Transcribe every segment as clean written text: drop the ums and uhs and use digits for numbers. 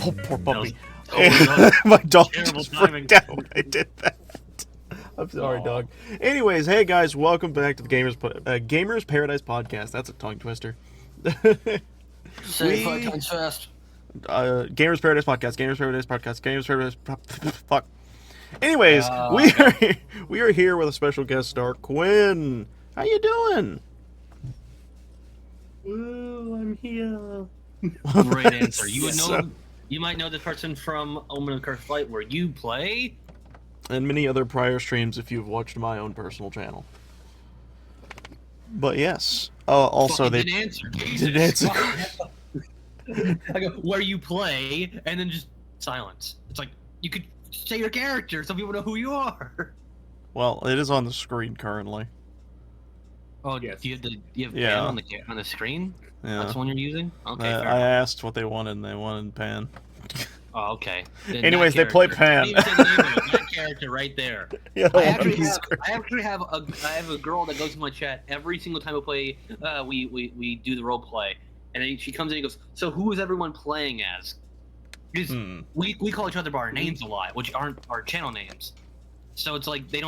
Oh, poor puppy. Totally My dog terrible just timing. freaked out when I did that. I'm sorry, Aw. dog. Anyways, hey guys, welcome back to the Gamers Paradise podcast. That's a tongue twister. Say 5 times fast. Gamers Paradise podcast. Gamers Paradise podcast. Gamers Paradise. Fuck. Anyways, Okay. we are here with a special guest star, Quinn. How you doing? Woo, I'm here. Great answer. You would know. So- You might know this person from Omen of Cursed Flight, where you play. And many other prior streams if you've watched my own personal channel. But yes, also Fucking they didn't answer. didn't answer. I go where you play, and then just silence. It's like you could say your character, so people know who you are. Well, it is on the screen currently. Oh, Yes. do you have Yeah. pen on the screen? Yeah. That's the one you're using. Okay. fair I enough. asked what they wanted, and they wanted Pan. Oh, okay. Then Anyways, that they play character- Pan. Didn't even say the name of it, that character right there. Yeah, I on actually the have, screen. I have a girl that goes to my chat every single time we play. We do the role play, and then she comes in and goes, "So who is everyone playing as?" Because we call each other by our names a lot, which aren't our channel names. So it's like they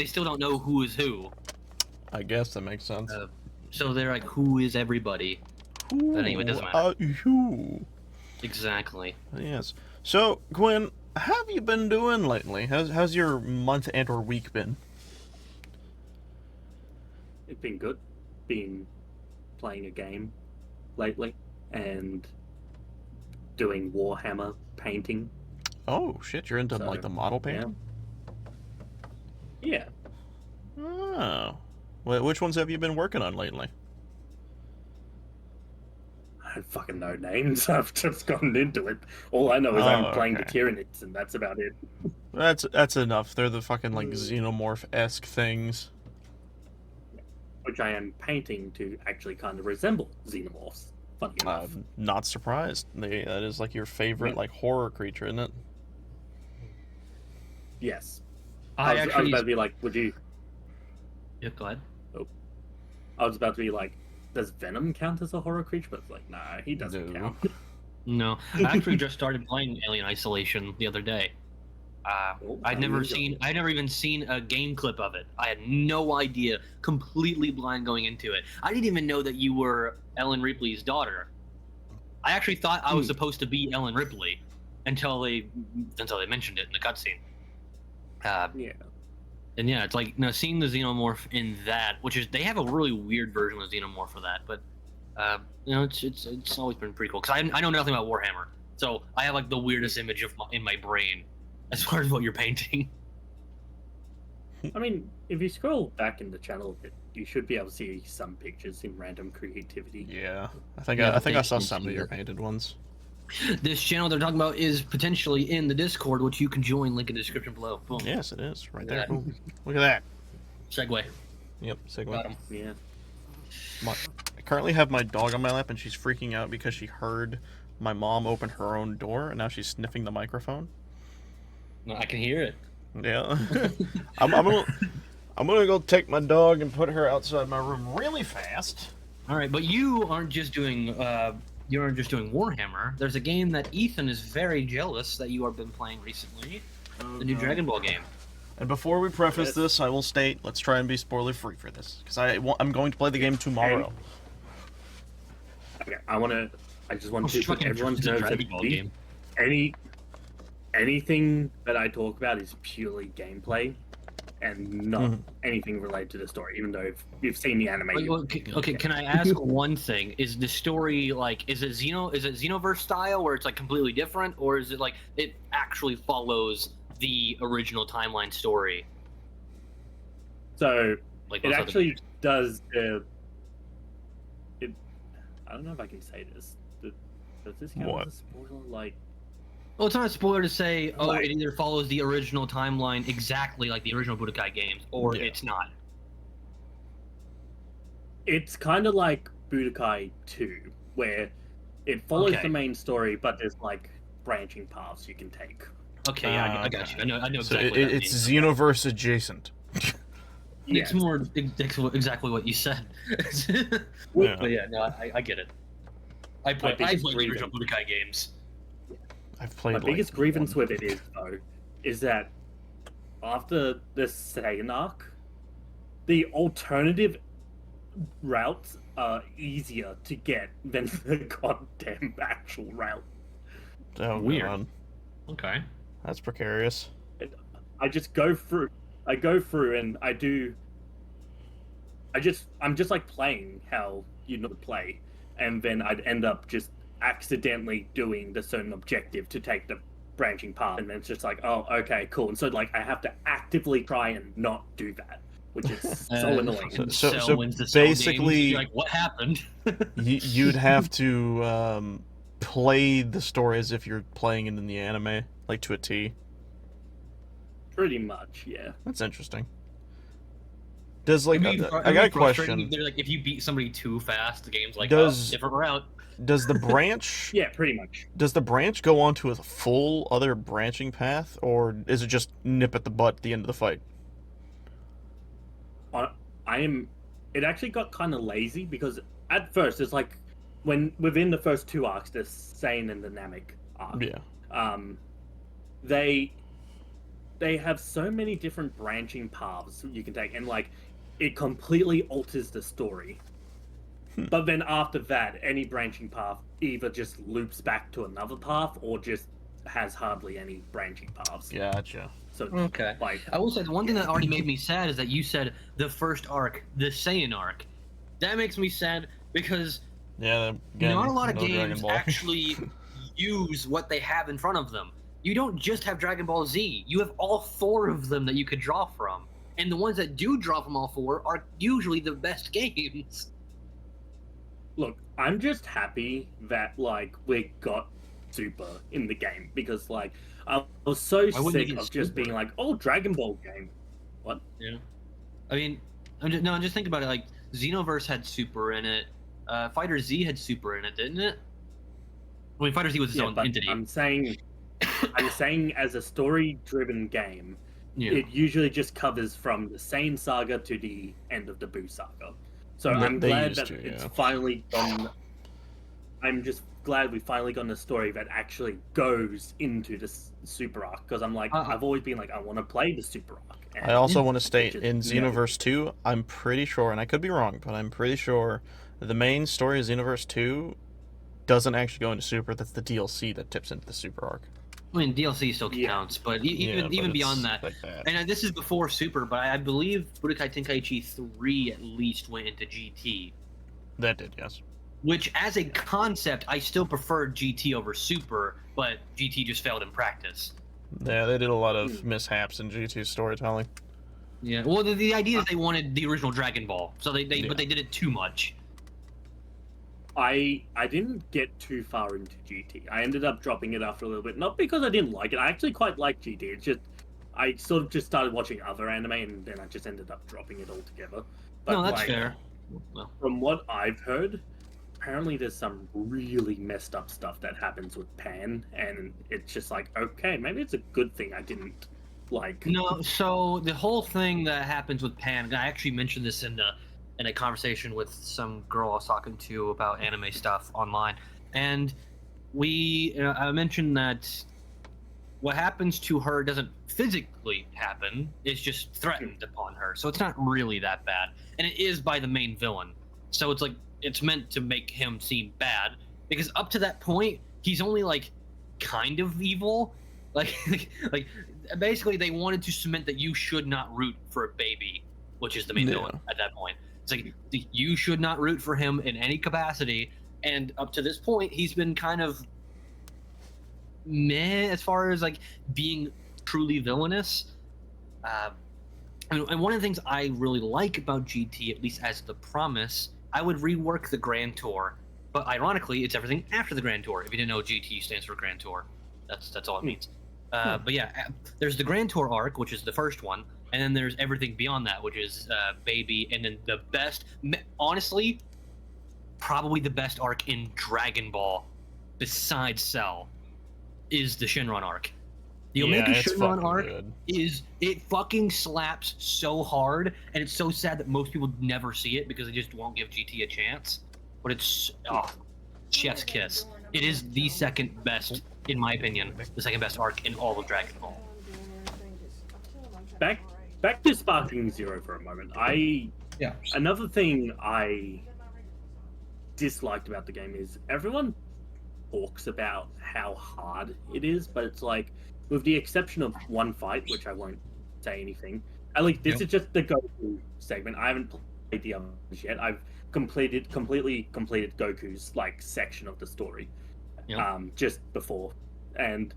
still don't know who is who. I guess that makes sense. So they're like, "Who is everybody?" But anyway, it doesn't matter. Who? Exactly. Yes. So, Gwen, how have you been doing lately? How's your month and or week been? It's been good. Been playing a game lately and doing Warhammer painting. Oh shit, you're into So, like the model painting? Yeah. Oh. Well, which ones have you been working on lately? I don't fucking know names. I've just gotten into it. All I know is Oh, I'm playing the okay. Tyranids, and that's about it. That's enough. They're the fucking like xenomorph-esque things. Which I am painting to actually kind of resemble xenomorphs. Funny enough. I'm not surprised. That is like your favorite Yeah. like horror creature, isn't it? Yes. I I was actually. about to be like, would you... Yeah, go ahead. I was about to be like, does Venom count as a horror creature? But it's like, nah, he doesn't No. count. No, I actually just started playing Alien Isolation the other day. I'd never even seen a game clip of it. I had no idea, completely blind going into it. I didn't even know that you were Ellen Ripley's daughter. I actually thought I was supposed to be Ellen Ripley until they mentioned it in the cutscene. Yeah. And yeah, it's like seeing the xenomorph in that, which is they have a really weird version of the xenomorph for that, but it's always been pretty cool because I know nothing about Warhammer, so I have like the weirdest image in my brain as far as what you're painting. I mean, if you scroll back in the channel a bit, you should be able to see some pictures in random creativity. Yeah. I think Yeah, I saw thank some of you. your painted ones. This channel they're talking about is potentially in the Discord, which you can join. Link in the description below. Boom. Yes, it is right Look there. at that. Boom. Look at that. Segue. Yep. Segue. Got 'em. Yeah. I currently have my dog on my lap, and she's freaking out because she heard my mom open her own door, and now she's sniffing the microphone. No, I can hear it. Yeah. I'm gonna go take my dog and put her outside my room really fast. All right, but you aren't just doing Warhammer. There's a game that Ethan is very jealous that you have been playing recently. The new Dragon Ball game. And before we preface Yes. this, I will state, let's try and be spoiler free for this, because I'm going to play the game tomorrow. Okay, I just want Oh, to fucking everyone to know that Dragon Ball game. anything that I talk about is purely gameplay and not anything related to the story, even though if you've seen the anime. Okay, can I ask one thing? Is the story like is it Xenoverse style where it's like completely different, or is it like it actually follows the original timeline story? So Like it most other actually games? does. I don't know if I can say this. Does this count What? as a spoiler? Like, Well, it's not a spoiler to say, oh, Like- it either follows the original timeline exactly like the original Budokai games, or Yeah. it's not. it's kind of like Budokai 2, where it follows Okay. the main story, but there's like branching paths you can take. Okay, yeah, I got you. I know So exactly. what that it's means. Xenoverse adjacent. It's more exactly what you said. Yeah. But yeah, no, I get it. I played think the it's original reason. Budokai games. I've played My biggest grievance one. with it is that after the Saiyan arc, the alternative routes are easier to get than the goddamn actual route. Oh, Weird. God. Okay. That's precarious. I just go through. I go through and I do. I'm just like playing how you know to play, and then I'd end up just accidentally doing the certain objective to take the branching path, and then it's just like, oh, okay, cool. And so like I have to actively try and not do that, which is so annoying. So wins the basically, games. You're like, what happened? you'd have to play the story as if you're playing it in the anime, like to a T. Pretty much, yeah. That's interesting. Does like It'd be I got a frustrating. question? They're like, if you beat somebody too fast, the game's like, Does- different route. Does the branch Yeah, pretty much. does the branch go on to a full other branching path, or is it just nip at the butt at the end of the fight? It actually got kind of lazy because at first it's like when within the first two arcs, the Sane and the Namek arc, Yeah. They have so many different branching paths you can take, and like it completely alters the story. But then after that, any branching path either just loops back to another path or just has hardly any branching paths. Gotcha. So Okay. like I will say the one thing that already made me sad is that you said the first arc, the Saiyan arc. That makes me sad because Yeah. Again, not a lot of no Dragon games Ball. actually use what they have in front of them. You don't just have Dragon Ball Z. You have all four of them that you could draw from. And the ones that do draw from all four are usually the best games. Look, I'm just happy that like we got Super in the game because like I was so Why wouldn't you sick get of just Super? being like, oh, Dragon Ball game. Yeah. I mean, I'm just thinking about it. Like Xenoverse had Super in it. Fighter Z had Super in it, didn't it? I mean, Fighter Z was its Yeah, own but entity. I'm saying as a story-driven game, Yeah. it usually just covers from the Sane saga to the end of the Boo saga. So They- I'm they glad used that to, it's yeah. finally gone. I'm just glad we finally gotten a story that actually goes into the Super arc because I'm like I've always been like I want to play the Super arc. And I also want to state just in never- Xenoverse 2, I'm pretty sure, and I could be wrong, but I'm pretty sure the main story of Xenoverse 2 doesn't actually go into Super. That's the DLC that tips into the Super arc. I mean, DLC still Yeah. counts, but Yeah, but even it's beyond that, like that. and this is before Super, but I believe Budokai Tenkaichi 3 at least went into GT. That did, yes. Which, as a concept, I still preferred GT over Super, but GT just failed in practice. Yeah, they did a lot of mishaps in GT storytelling. Yeah. Well, the idea is they wanted the original Dragon Ball, so but they did it too much. I didn't get too far into GT. I ended up dropping it after a little bit, not because I didn't like it. I actually quite like GT. It's just I sort of just started watching other anime, and then I just ended up dropping it altogether. But No, that's like, fair. Well, From what I've heard, apparently there's some really messed up stuff that happens with Pan, and it's just like, okay, maybe it's a good thing I didn't like. no, so the whole thing that happens with Pan, I actually mentioned this in a conversation with some girl I was talking to about anime stuff online, and I mentioned that what happens to her doesn't physically happen; it's just threatened upon her. So it's not really that bad, and it is by the main villain. So it's like it's meant to make him seem bad because up to that point he's only like kind of evil, like basically they wanted to cement that you should not root for a baby, which is the main Yeah. villain at that point. It's like you should not root for him in any capacity, and up to this point he's been kind of meh as far as like being truly villainous. And one of the things I really like about GT, at least as the promise, I would rework the Grand Tour, but ironically, it's everything after the Grand Tour. If you didn't know, GT stands for Grand Tour. That's all it means. But yeah, there's the Grand Tour arc, which is the first one, and then there's everything beyond that, which is Baby, and then the best, honestly, probably the best arc in Dragon Ball, besides Cell, is the Shenron arc. The Omega it's Shenron fucking arc good. it fucking slaps so hard, and it's so sad that most people never see it because they just won't give GT a chance. But it's chef's kiss. It is the second best in my opinion, the second best arc in all of Dragon Ball. Back to Sparking Zero for a moment. Another thing I disliked about the game is everyone talks about how hard it is, but it's like, with the exception of one fight, which I won't say anything. At least this is just the Goku segment. I haven't played the others yet. I've completely completed Goku's like section of the story, just before, and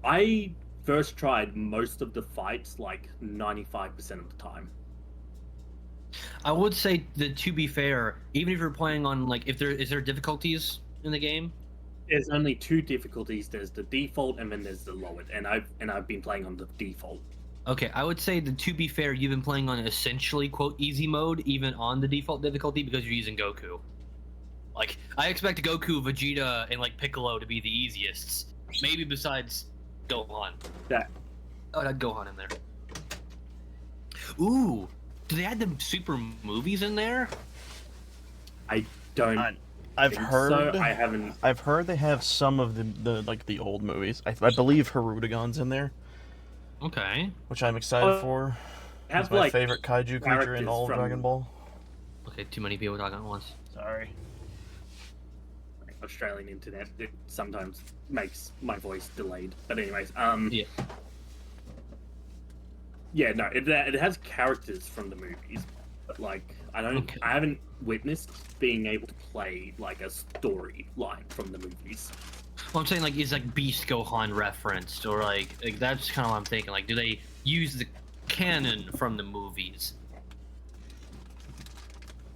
I first tried most of the fights like 95% of the time. I would say that, to be fair, even if you're playing on like, is there difficulties in the game? There's only two difficulties. There's the default and then there's the lowered, and I've been playing on the default. Okay, I would say that, to be fair, you've been playing on essentially quote easy mode, even on the default difficulty, because you're using Goku. Like, I expect Goku, Vegeta, and like Piccolo to be the easiest, maybe besides Gohan. Oh, I'd Gohan in there. Ooh, do they add the Super movies in there? I don't. I've heard. So. I haven't. I've heard they have some of the old movies. I believe Hirudegan's in there. Okay. Which I'm excited for. He's my favorite kaiju creature in all of Dragon Ball. Okay, too many people talking at once. Sorry. Australian internet, it sometimes makes my voice delayed. But anyways, yeah, no, it has characters from the movies, but like I haven't witnessed being able to play like a storyline from the movies. Well, I'm saying, like, is like Beast Gohan referenced, or like that's kind of what I'm thinking. Like, do they use the canon from the movies?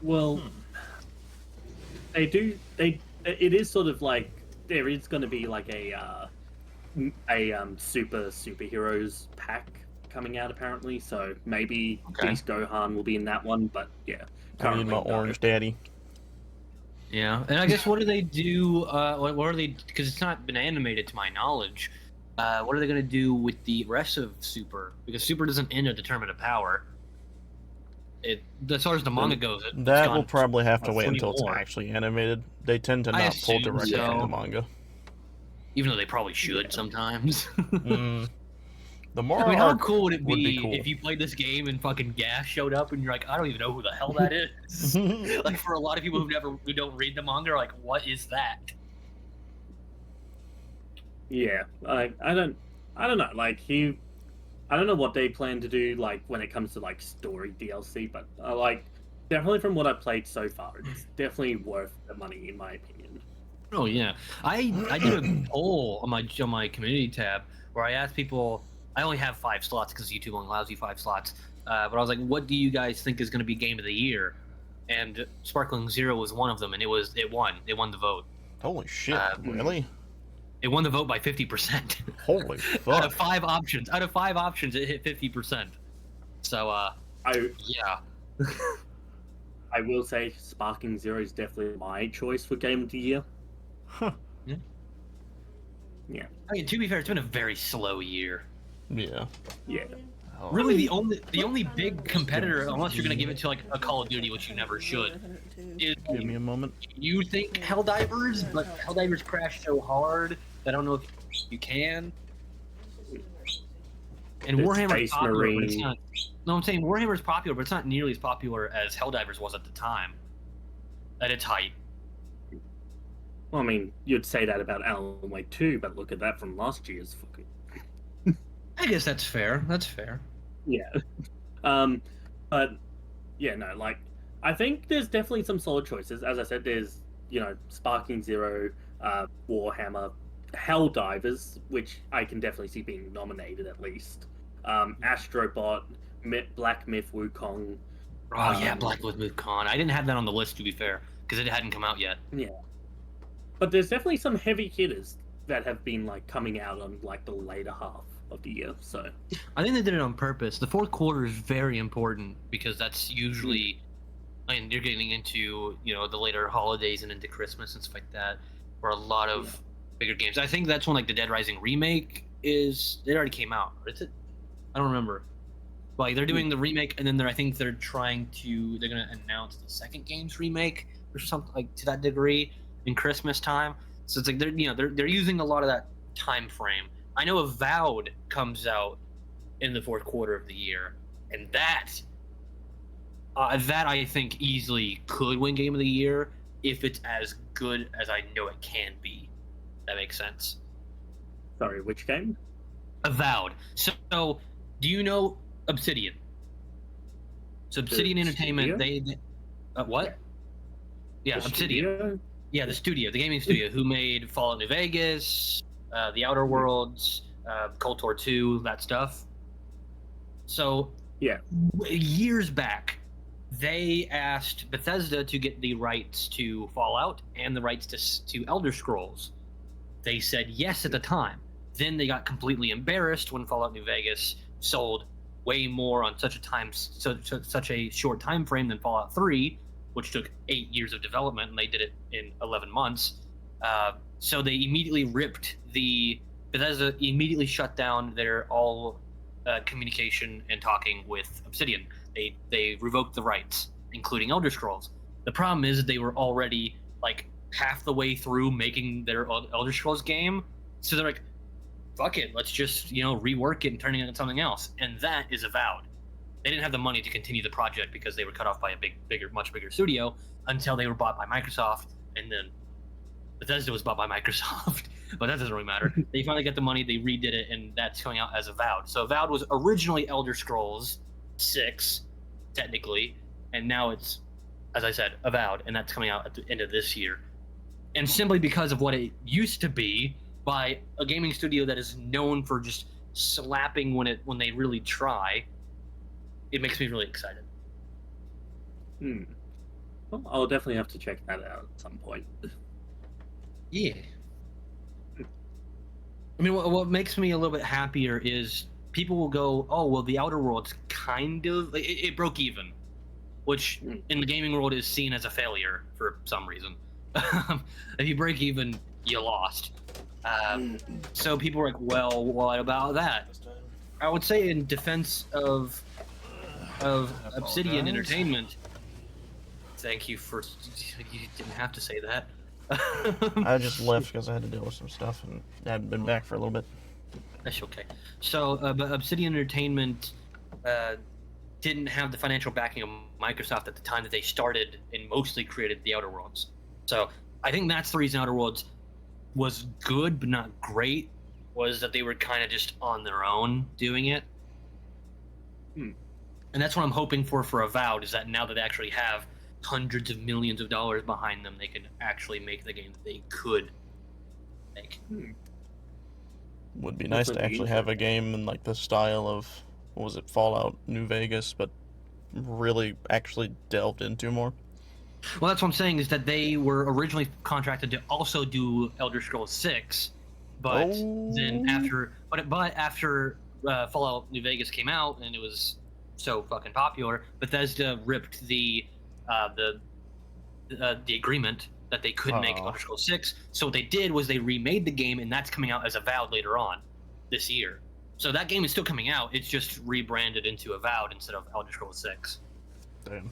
Well, they do. It is sort of like there is going to be like a superheroes pack coming out apparently. So maybe Beast Gohan will be in that one. But yeah, I need my orange daddy. Yeah, and I guess what do they do? What are they? Because it's not been animated to my knowledge. What are they going to do with the rest of Super? Because Super doesn't end a determinate power. As far as the manga goes, that will probably have to wait until it's actually animated. They tend to not pull directly from the manga, even though they probably should sometimes. The more, I mean, how cool would it be if you played this game and fucking Gas showed up and you're like, I don't even know who the hell that is. Like, for a lot of people who don't read the manga, are like, what is that? Yeah, I don't know. Like I don't know what they plan to do, like when it comes to like story DLC, but like definitely from what I've played so far, it's definitely worth the money in my opinion. Oh yeah, I did a poll on my community tab where I asked people. I only have 5 slots because YouTube only allows you 5 slots. But I was like, what do you guys think is going to be game of the year? And Sparkling Zero was one of them, and it won. It won the vote. Holy shit! Really? It won the vote by 50%. Holy fuck! Out of 5 options, it hit 50%. So, yeah. I will say Sparking Zero is definitely my choice for game of the year. Huh. Yeah. I mean, to be fair, it's been a very slow year. Yeah. Yeah. Really, the only big competitor, unless you're gonna give it to like a Call of Duty, which you never should, is give me a moment. You think Helldivers, but Helldivers crashed so hard that I don't know if you can. And Warhammer's popular, but it's not. No, I'm saying Warhammer's popular, but it's not nearly as popular as Helldivers was at the time. At its height. Well, I mean, you'd say that about Alan Wake 2, but look at that from last year's fucking. I guess that's fair. That's fair. Yeah. But yeah, no, like I think there's definitely some solid choices. As I said, there's Sparking Zero, Warhammer, Helldivers, which I can definitely see being nominated at least. Astrobot, Black Myth Wukong. Oh yeah, Black Myth Wukong. I didn't have that on the list, to be fair, because it hadn't come out yet. Yeah. But there's definitely some heavy hitters that have been like coming out on like the later half of the year. So I think they did it on purpose. The fourth quarter is very important because that's usually, I mean, you're getting into the later holidays and into Christmas and stuff like that, where a lot of bigger games. I think that's when like the Dead Rising remake it already came out. Or is it? I don't remember. Like they're doing the remake, and then I think they're going to announce the second game's remake or something like to that degree in Christmas time. So it's like they're using a lot of that time frame. I know Avowed comes out in the fourth quarter of the year, and that I think easily could win Game of the Year if it's as good as I know it can be. That makes sense. Sorry, which game? Avowed. So do you know Obsidian? So Obsidian Entertainment, studio? they what? Yeah, The Obsidian. studio? Yeah, the gaming studio who made Fallout New Vegas, The Outer Worlds, Cold War 2, that stuff. So Yeah. years back, they asked Bethesda to get the rights to Fallout and the rights to Elder Scrolls. They said yes at the time. Then they got completely embarrassed when Fallout New Vegas sold way more on such a short time frame than Fallout 3, which took 8 years of development, and they did it in 11 months. So they immediately Bethesda immediately shut down their all communication and talking with Obsidian. They revoked the rights, including Elder Scrolls. The problem is they were already like half the way through making their Elder Scrolls game, so they're like, fuck it, let's just rework it and turn it into something else. And that is Avowed. They didn't have the money to continue the project because they were cut off by a much bigger studio until they were bought by Microsoft, and then Bethesda was bought by Microsoft. But that doesn't really matter. They finally got the money, they redid it, and that's coming out as Avowed. So Avowed was originally Elder Scrolls 6, technically, and now it's, as I said, Avowed, and that's coming out at the end of this year. And simply because of what it used to be by a gaming studio that is known for just slapping when they really try, it makes me really excited. Well, I'll definitely have to check that out at some point. Yeah. I mean, what makes me a little bit happier is people will go, oh, well, The Outer Worlds kind of... It broke even, which in the gaming world is seen as a failure for some reason. If you break even, you lost. So people were like, well, what about that? I would say in defense of Obsidian Entertainment, thank you for... You didn't have to say that. I just left because I had to deal with some stuff, and I haven't been back for a little bit. That's okay. So, but Obsidian Entertainment didn't have the financial backing of Microsoft at the time that they started and mostly created The Outer Worlds. So, I think that's the reason Outer Worlds was good but not great, was that they were kind of just on their own doing it. And that's what I'm hoping for Avowed, is that now that they actually have hundreds of millions of dollars behind them, they can actually make the game that they could make. Would be nice to actually have a game in like the style of, what was it, Fallout New Vegas, but really actually delved into more. Well, that's what I'm saying, is that they were originally contracted to also do Elder Scrolls 6, but then after Fallout New Vegas came out and it was so fucking popular, Bethesda ripped the agreement that they could make Elder Scrolls 6. So what they did was they remade the game, and that's coming out as Avowed later on this year. So that game is still coming out. It's just rebranded into Avowed instead of Elder Scrolls 6. Damn.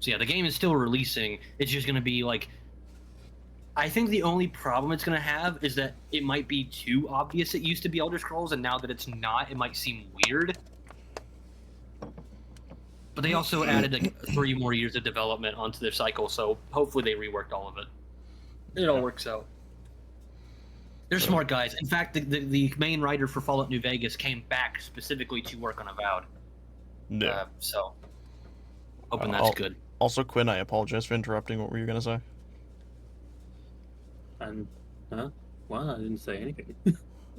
So yeah, the game is still releasing. It's just going to be like... I think the only problem it's going to have is that it might be too obvious it used to be Elder Scrolls, and now that it's not, it might seem weird. But they also added like 3 more years of development onto their cycle, so hopefully they reworked all of it. It all works out. They're smart guys. In fact, the main writer for Fallout New Vegas came back specifically to work on Avowed. Yeah. So, hoping that's good. Also, Quinn, I apologize for interrupting. What were you going to say? Well, I didn't say anything.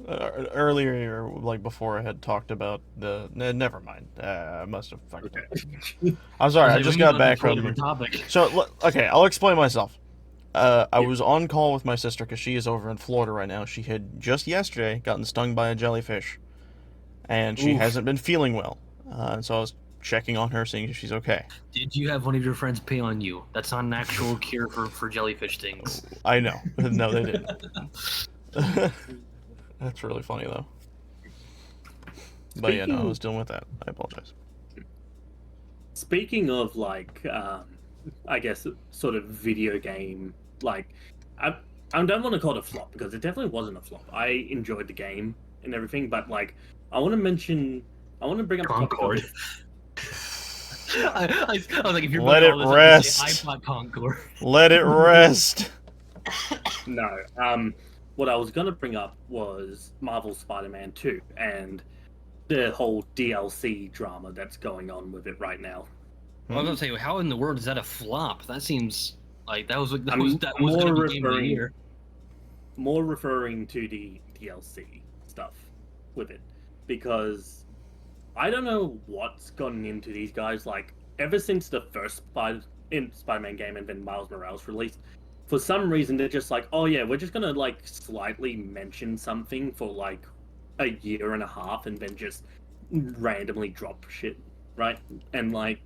Earlier, like before, I had talked about the... never mind. I must have fucked up. I'm sorry, I just got back from... So, okay, I'll explain myself. I was on call with my sister because she is over in Florida right now. She had just yesterday gotten stung by a jellyfish, and she hasn't been feeling well. And so I was checking on her, seeing if she's okay. Did you have one of your friends pay on you? That's not an actual cure for jellyfish stings. I know. No, they didn't. That's really funny, though. But yeah, no, I was dealing with that. I apologize. Speaking of, like, I guess, sort of video game, like, I don't want to call it a flop because it definitely wasn't a flop. I enjoyed the game and everything, but like I want to bring up Concord. I was like, if you're let it rest. I thought Concord. Let it rest. No. What I was gonna bring up was Marvel Spider-Man 2 and the whole DLC drama that's going on with it right now. Well, I was gonna say, how in the world is that a flop? That seems like that was more gonna be game of the year. More referring to the DLC stuff with it, because I don't know what's gotten into these guys. Like ever since the first Spider-Man game and then Miles Morales released, for some reason they're just like, oh yeah, we're just gonna like slightly mention something for like a year and a half and then just randomly drop shit, right? And like,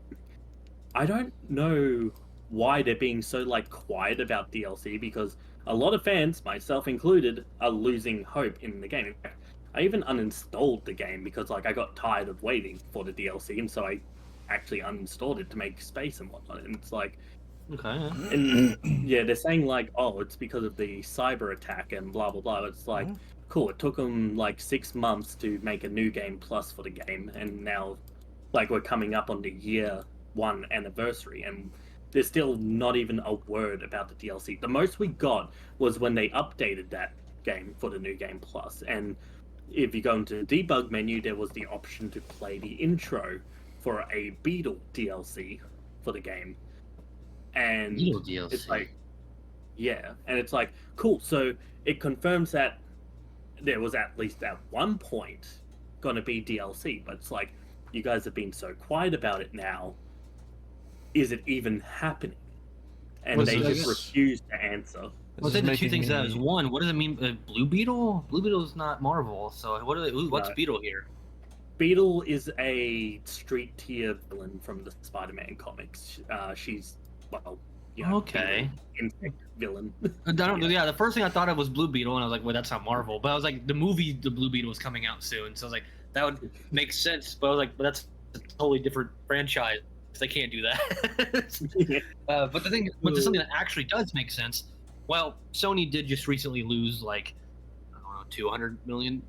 I don't know why they're being so like quiet about DLC, because a lot of fans, myself included, are losing hope in the game. In fact, I even uninstalled the game because like I got tired of waiting for the DLC, and so I actually uninstalled it to make space and whatnot. And it's like, okay, and yeah, they're saying like, oh, it's because of the cyber attack and blah blah blah. It's like, cool. It took them like 6 months to make a new game plus for the game, and now, like, we're coming up on the year 1 anniversary, and there's still not even a word about the DLC. The most we got was when they updated that game for the new game plus, and if you go into the debug menu, there was the option to play the intro for a Beetle DLC for the game. And Beetle DLC. It's like, yeah, and it's like, cool. So it confirms that there was at least at one point going to be DLC, but it's like, you guys have been so quiet about it now. Is it even happening? And they just refuse to answer. Well, then the two things that is one. What does it mean? Blue Beetle? Blue Beetle is not Marvel. So what are they? What's Beetle here? Beetle is a street tier villain from the Spider-Man comics. She's okay, insect villain. Yeah, the first thing I thought of was Blue Beetle, and I was like, well, that's not Marvel. But I was like, the movie The Blue Beetle is coming out soon, so I was like, that would make sense. But I was like, but that's a totally different franchise. They can't do that. But there's something that actually does make sense. Well, Sony did just recently lose like, I don't know, $200 million.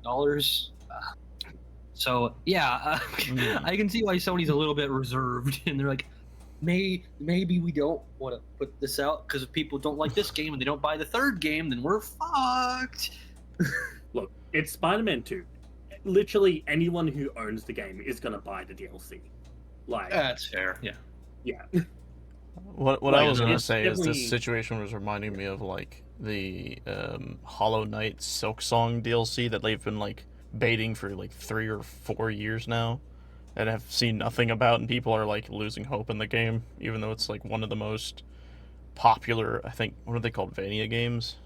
So yeah, I can see why Sony's a little bit reserved, and they're like, maybe we don't want to put this out because if people don't like this game and they don't buy the third game, then we're fucked. Look, it's Spider-Man 2. Literally anyone who owns the game is gonna buy the DLC. Like, that's fair. Yeah. Yeah. What I was gonna say is this situation was reminding me of like the Hollow Knight Silk Song DLC that they've been like baiting for like 3 or 4 years now, and have seen nothing about, and people are like losing hope in the game, even though it's like one of the most popular, I think, what are they called, Vania games?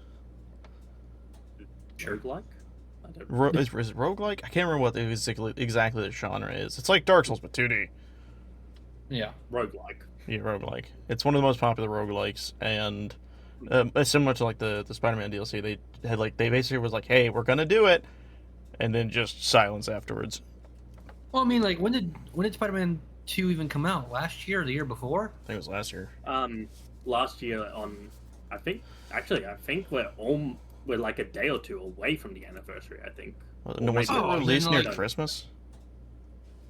Roguelike? Is it roguelike? I can't remember what exactly the genre is. It's like Dark Souls but 2D. Yeah, roguelike. Yeah, roguelike. It's one of the most popular roguelikes, and it's similar to like the Spider-Man DLC. They basically was like, hey, we're gonna do it, and then just silence afterwards. Well, I mean, like, when did Spider-Man 2 even come out? Last year or the year before? I think it was last year. Last year on, I think we're like a day or two away from the anniversary, I think. No, was it released near Christmas?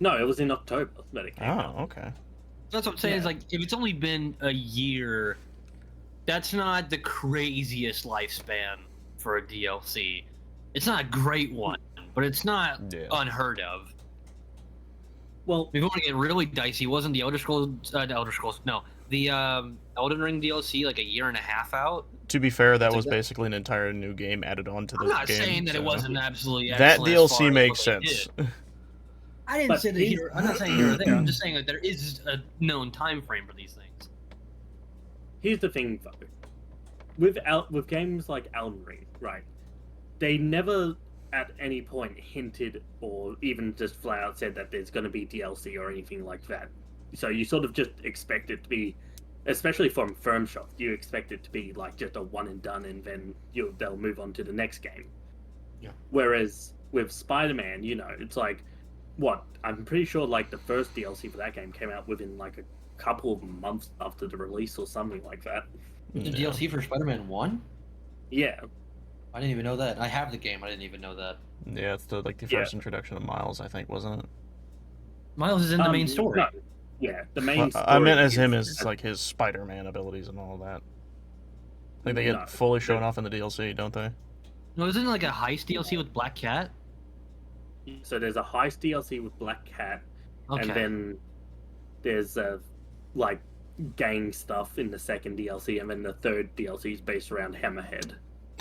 No, it was in October that it came out. Oh, okay. That's what I'm saying. Is like, if it's only been a year, that's not the craziest lifespan for a DLC. It's not a great one, but it's not unheard of. Well, if you want to get really dicey, wasn't the the Elden Ring DLC like a year and a half out? To be fair, that was basically an entire new game added on to the game. I'm not saying that it wasn't absolutely that DLC makes sense. I didn't say that here. I'm not saying here or there. I'm just saying that there is a known time frame for these things. Here's the thing, though. With games like Elden Ring, right? They never at any point hinted or even just flat out said that there's going to be DLC or anything like that. So you sort of just expect it to be, especially from FromSoft, you expect it to be like just a one and done, and then they'll move on to the next game. Yeah. Whereas with Spider-Man, it's like, I'm pretty sure like the first DLC for that game came out within like a couple of months after the release or something like that. The DLC for Spider-Man 1? Yeah. I didn't even know that. I have the game. I didn't even know that. Yeah, it's the first introduction of Miles, I think, wasn't it? Miles is in the main story. No. Yeah, the main story. I meant as him as like his Spider-Man abilities and all that. Like they get fully shown off in the DLC, don't they? No, isn't it like a heist DLC with Black Cat? So there's a heist DLC with Black Cat, Okay. and then there's like gang stuff in the second DLC, and then the third DLC is based around Hammerhead.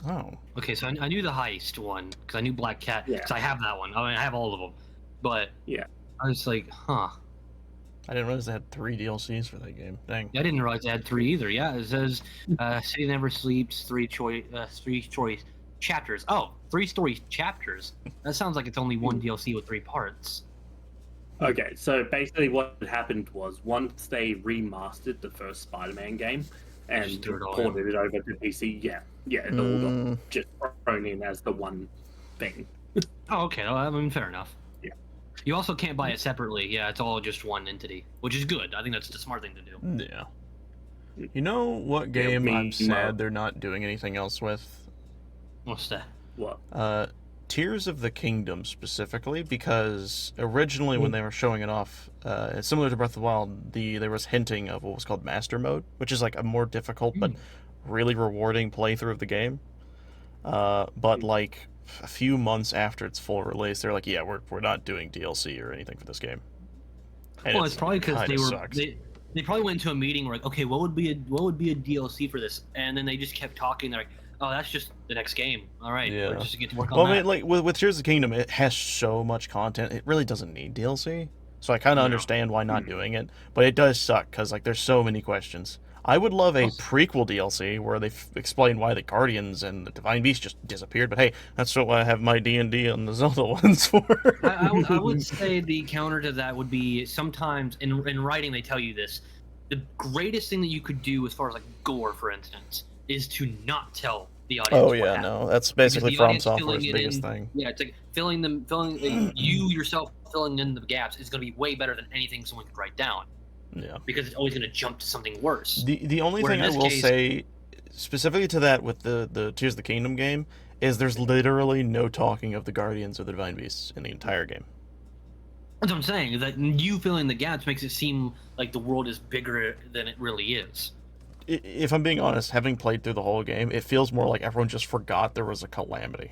Oh. Okay, so I knew the heist one because I knew Black Cat because I have that one. I mean, I have all of them, but yeah, I was like, huh. I didn't realize they had 3 DLCs for that game. Dang. I didn't realize they had 3 either. Yeah, it says City Never Sleeps, 3 choice chapters. Oh, 3 story chapters. That sounds like it's only 1 DLC with 3 parts. Okay, so basically what happened was once they remastered the first Spider-Man game and ported it over to PC, it all got just thrown in as the one thing. Oh, okay. Well, I mean, fair enough. Yeah. You also can't buy it separately. Yeah, it's all just one entity, which is good. I think that's the smart thing to do. Yeah. You know what game I'm sad they're not doing anything else with? What's that? What? Tears of the Kingdom specifically, because originally when they were showing it off, similar to Breath of the Wild, there was hinting of what was called Master Mode, which is like a more difficult but really rewarding playthrough of the game. But like a few months after its full release, they're like, yeah, we're not doing DLC or anything for this game. And well, it's probably because they probably went into a meeting where like, okay, what would be a DLC for this, and then they just kept talking. They're like, oh, that's just the next game. All right, we're just get to work on that. Well, I mean, like with Tears of the Kingdom, it has so much content. It really doesn't need DLC. So I kind of understand why not doing it, but it does suck because like there's so many questions. I would love a prequel DLC where they explain why the Guardians and the Divine Beast just disappeared. But hey, that's what I have my D&D and the Zelda ones for. I would say the counter to that would be sometimes in writing they tell you this. The greatest thing that you could do as far as like gore, for instance, is to not tell the audience. Oh yeah, no, that's basically From Software's biggest thing. Yeah, it's like you yourself filling in the gaps is going to be way better than anything someone could write down. Yeah, because it's always going to jump to something worse. The only thing I will say, specifically to that with the Tears of the Kingdom game, is there's literally no talking of the Guardians or the Divine Beasts in the entire game. That's what I'm saying. Is that you filling the gaps makes it seem like the world is bigger than it really is. If I'm being honest, having played through the whole game, it feels more like everyone just forgot there was a calamity.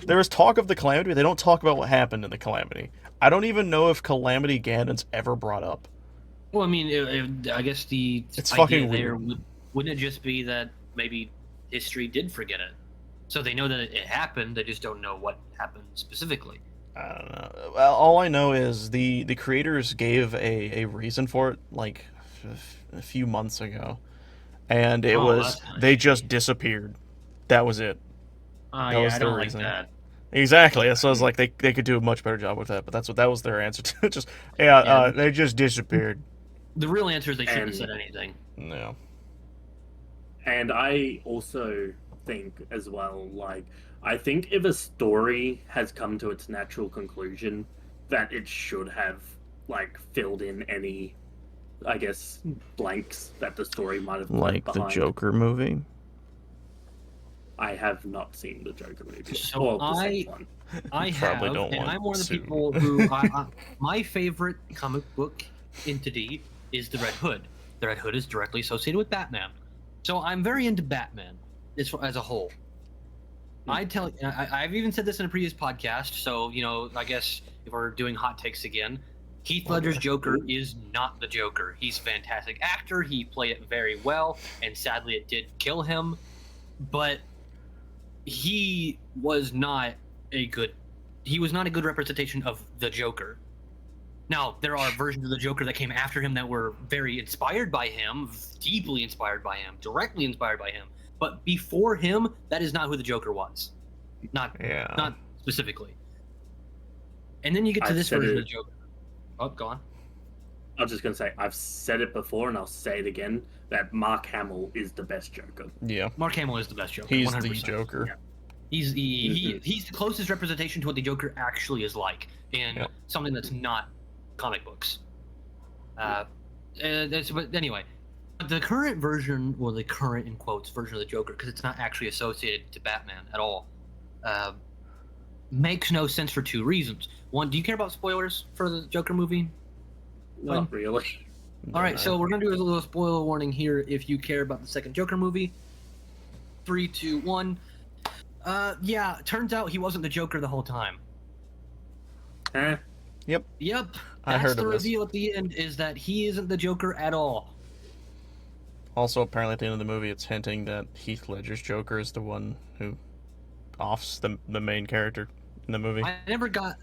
There was talk of the calamity, but they don't talk about what happened in the calamity. I don't even know if Calamity Ganon's ever brought up. Well, I mean, I guess it's fucking there weird. Wouldn't it just be that maybe history did forget it? So they know that it happened, they just don't know what happened specifically. I don't know. Well, all I know is the creators gave a reason for it, like a few months ago, and it was they just disappeared. That was it. That was I don't reason. Like that. Exactly. So I was like, they could do a much better job with that, but that was their answer to it. Just they just disappeared. The real answer is they shouldn't have said anything. No. And I also think as well, like, I think if a story has come to its natural conclusion, that it should have like filled in any, I guess, blanks that the story might have like behind. The Joker movie. I have not seen the Joker movie. So I have, and I'm one of the people who my favorite comic book entity is the Red Hood. The Red Hood is directly associated with Batman, so I'm very into Batman as a whole. I've even said this in a previous podcast, so I guess if we're doing hot takes again, Heath Ledger's Joker is not the Joker. He's a fantastic actor. He played it very well, and sadly, it did kill him, but he was not a good representation of the Joker. Now, there are versions of the Joker that came after him that were very inspired by him, deeply inspired by him, directly inspired by him. But before him, that is not who the Joker was. Not specifically. And then you get to this version of the Joker. Oh, go on. I was just going to say, I've said it before and I'll say it again, that Mark Hamill is the best Joker. Yeah. Mark Hamill is the best Joker. He's 100%. the Joker. Yeah. He's the closest representation to what the Joker actually is like in something that's not comic books. But anyway, the current version, well, the current in quotes version of the Joker, because it's not actually associated to Batman at all, makes no sense for two reasons. One, do you care about spoilers for the Joker movie? Not really. All right, so we're gonna do a little spoiler warning here. If you care about the second Joker movie, 3, 2, 1. Yeah, turns out he wasn't the Joker the whole time. Huh? Yep. I heard the reveal at the end is that he isn't the Joker at all. Also, apparently at the end of the movie, it's hinting that Heath Ledger's Joker is the one who offs the main character in the movie. I never got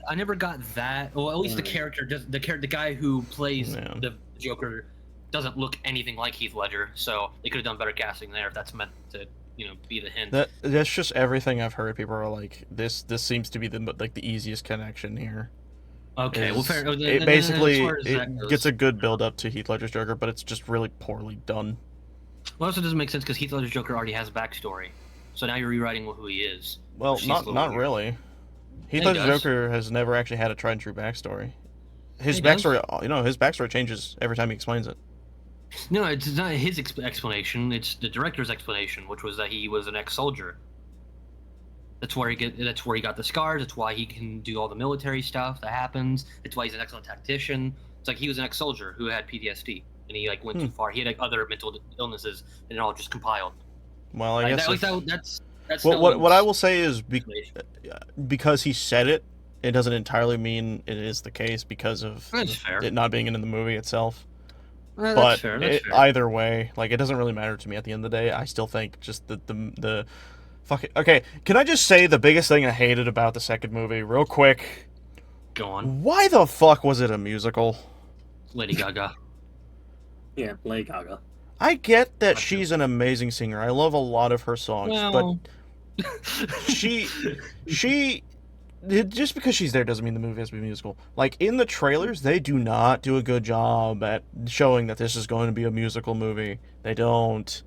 that. Well, at least the character, the guy who plays the Joker, doesn't look anything like Heath Ledger. So they could have done better casting there if that's meant to, be the hint. That's just everything I've heard. People are like, this seems to be the easiest connection here. Okay, well, fair. It basically gets a good build up to Heath Ledger's Joker, but it's just really poorly done. Well, also doesn't make sense because Heath Ledger's Joker already has a backstory, so now you're rewriting who he is. Well, not really. Heath Ledger's Joker has never actually had a tried and true backstory. His backstory, his backstory changes every time he explains it. No, it's not his explanation. It's the director's explanation, which was that he was an ex-soldier. That's where he got the scars. That's why he can do all the military stuff that happens. It's why he's an excellent tactician. It's like he was an ex-soldier who had PTSD, and he went too far. He had other mental illnesses, and it all just compiled. Well, I guess that's what I will say is because he said it, it doesn't entirely mean it is the case because of it not being in the movie itself. But fair. Either way, it doesn't really matter to me at the end of the day. I still think just the fucking... Okay, can I just say the biggest thing I hated about the second movie, real quick? Go on. Why the fuck was it a musical? Lady Gaga. Yeah, Lady Gaga. I get that she's an amazing singer. I love a lot of her songs, but she just because she's there doesn't mean the movie has to be musical. In the trailers, they do not do a good job at showing that this is going to be a musical movie. They don't.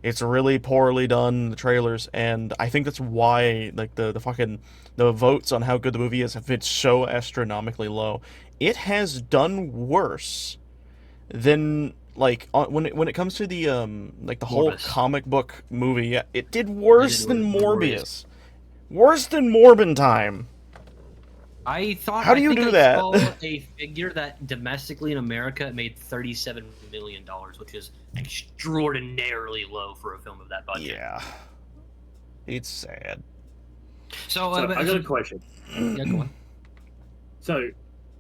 It's really poorly done in the trailers, and I think that's why the votes on how good the movie is have been so astronomically low. It has done worse than when it comes to the the whole comic book movie. Yeah, it did worse than Morbius. Worse than Morbin Time. I thought. How do you do that? Saw a figure that domestically in America made $37 million, which is extraordinarily low for a film of that budget. Yeah, it's sad. So I got a question. Yeah, go on. So,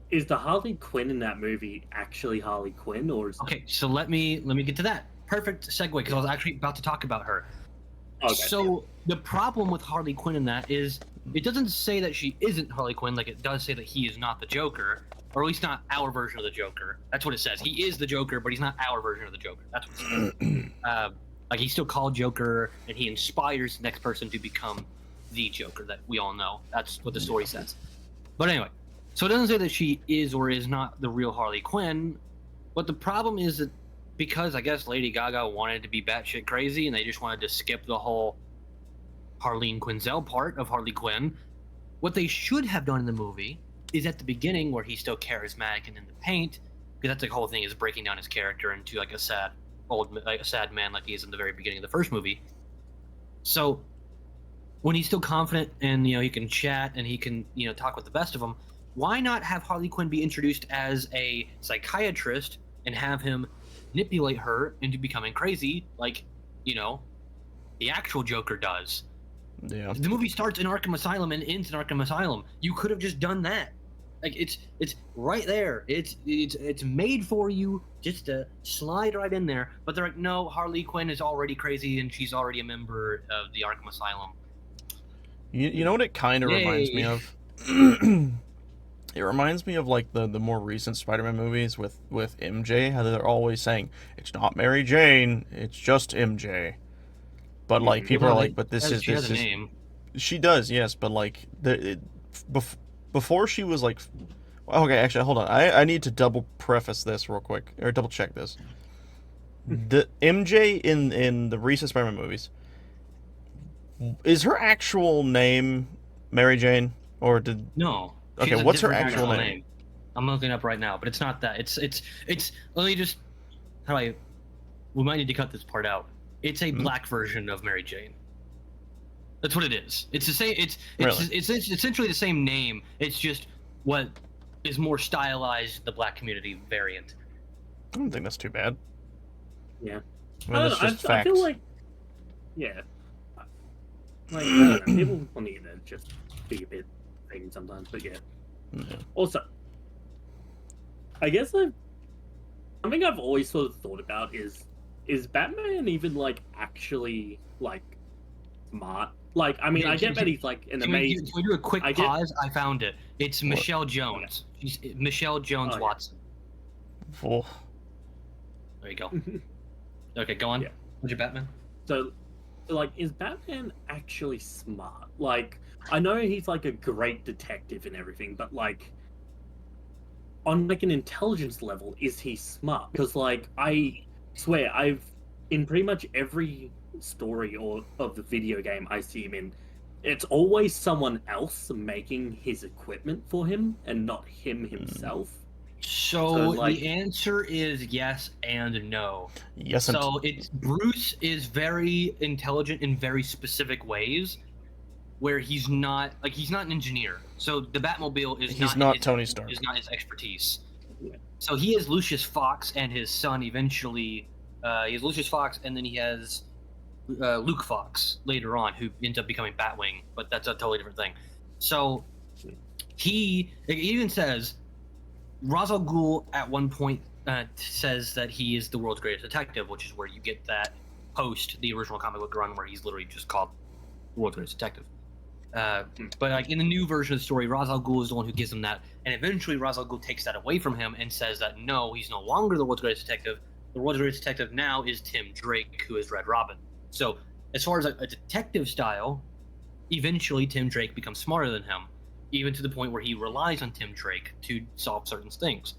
is the Harley Quinn in that movie actually Harley Quinn, or is... Okay, so let me get to that. Perfect segue, because I was actually about to talk about her. Okay. So the problem with Harley Quinn in that is it doesn't say that she isn't Harley Quinn, like it does say that he is not the Joker, or at least not our version of the Joker. That's what it says. He is the Joker, but he's not our version of the Joker. That's what it says. He's still called Joker, and he inspires the next person to become the Joker that we all know. That's what the story says. But anyway, so it doesn't say that she is or is not the real Harley Quinn, but the problem is that because I guess Lady Gaga wanted to be batshit crazy and they just wanted to skip the whole Harleen Quinzel part of Harley Quinn, what they should have done in the movie is at the beginning where he's still charismatic and in the paint, because that's the whole thing, is breaking down his character into a sad man like he is in the very beginning of the first movie. So when he's still confident and he can chat and he can talk with the best of them, why not have Harley Quinn be introduced as a psychiatrist and have him manipulate her into becoming crazy like the actual Joker does? Yeah. The movie starts in Arkham Asylum and ends in Arkham Asylum. You could have just done that. It's right there. It's made for you just to slide right in there. But they're like, no, Harley Quinn is already crazy and she's already a member of the Arkham Asylum. You know what it kind of reminds me of? It reminds me of the more recent Spider-Man movies with MJ, how they're always saying it's not Mary Jane, it's just MJ. But people are like, but this is name. She does, yes, but before she was okay, actually hold on. I need to double preface this real quick, or double check this. The MJ in the recent Spider-Man movies, is her actual name Mary Jane, or did... No. Okay, what's her actual name? I'm looking up right now, but it's not that. It's let me just... How do I... we might need to cut this part out. It's a black version of Mary Jane. That's what it is. It's the same. It's essentially the same name. It's just what is more stylized, the black community variant. I don't think that's too bad. Yeah. I feel like, yeah. Like, I don't know, people need to just be a bit thing sometimes, but yeah. Also, I guess something I've always sort of thought about is Batman even, like, actually, like, smart? Like, I mean, I get that he's, like, an amazing... Can we do a quick pause? I found it. It's Michelle Jones. She's Michelle Jones Watson. Oh. There you go. Okay, go on. Yeah. What's your Batman? So, like, is Batman actually smart? Like, I know he's, like, a great detective and everything, but, like, on, like, an intelligence level, is he smart? Because, like, I swear, in pretty much every story of the video game I see him in, it's always someone else making his equipment for him and not him himself. So like, the answer is yes and no. Yes. So Bruce is very intelligent in very specific ways, where he's not an engineer. So the Batmobile is not Tony Stark. Is not his expertise. Yeah. So he has Lucius Fox and his son eventually. He has Lucius Fox, and then he has Luke Fox later on, who ends up becoming Batwing, but that's a totally different thing. So he even says, Ra's al Ghul at one point says that he is the world's greatest detective, which is where you get that post the original comic book run where he's literally just called the world's greatest detective. But like in the new version of the story, Ra's al Ghul is the one who gives him that, and eventually Ra's al Ghul takes that away from him and says that no, he's no longer the world's greatest detective. The world's greatest detective now is Tim Drake, who is Red Robin. So as far as a detective style, eventually Tim Drake becomes smarter than him, even to the point where he relies on Tim Drake to solve certain things.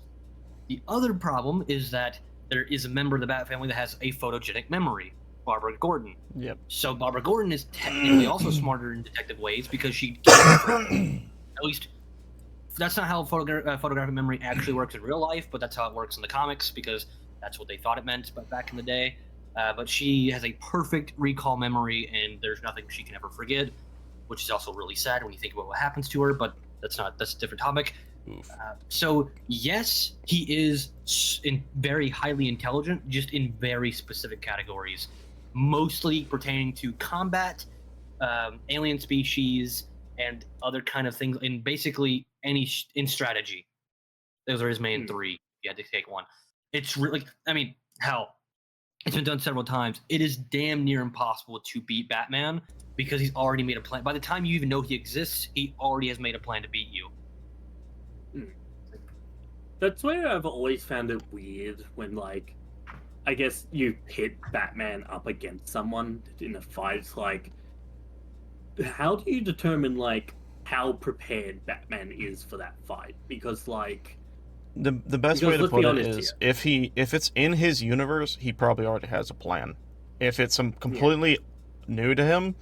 The other problem is that there is a member of the Bat family that has a photogenic memory, Barbara Gordon. Yep. So Barbara Gordon is technically also smarter in detective ways because she can, at least that's not how photographic memory actually works in real life, but that's how it works in the comics because that's what they thought it meant back in the day. But she has a perfect recall memory, and there's nothing she can ever forget, which is also really sad when you think about what happens to her, but that's a different topic. So, yes, he is very highly intelligent, just in very specific categories, mostly pertaining to combat, alien species, and other kind of things, and basically in strategy. Those are his main three, if you had to take one. It's really, I mean, hell, it's been done several times. It is damn near impossible to beat Batman because he's already made a plan. By the time you even know he exists, he already has made a plan to beat you. That's where I've always found it weird when, like, I guess you pit Batman up against someone in a fight. Like, how do you determine, like, how prepared Batman is for that fight? Because, like... The best way to put it is if it's in his universe, he probably already has a plan. If it's completely new to him,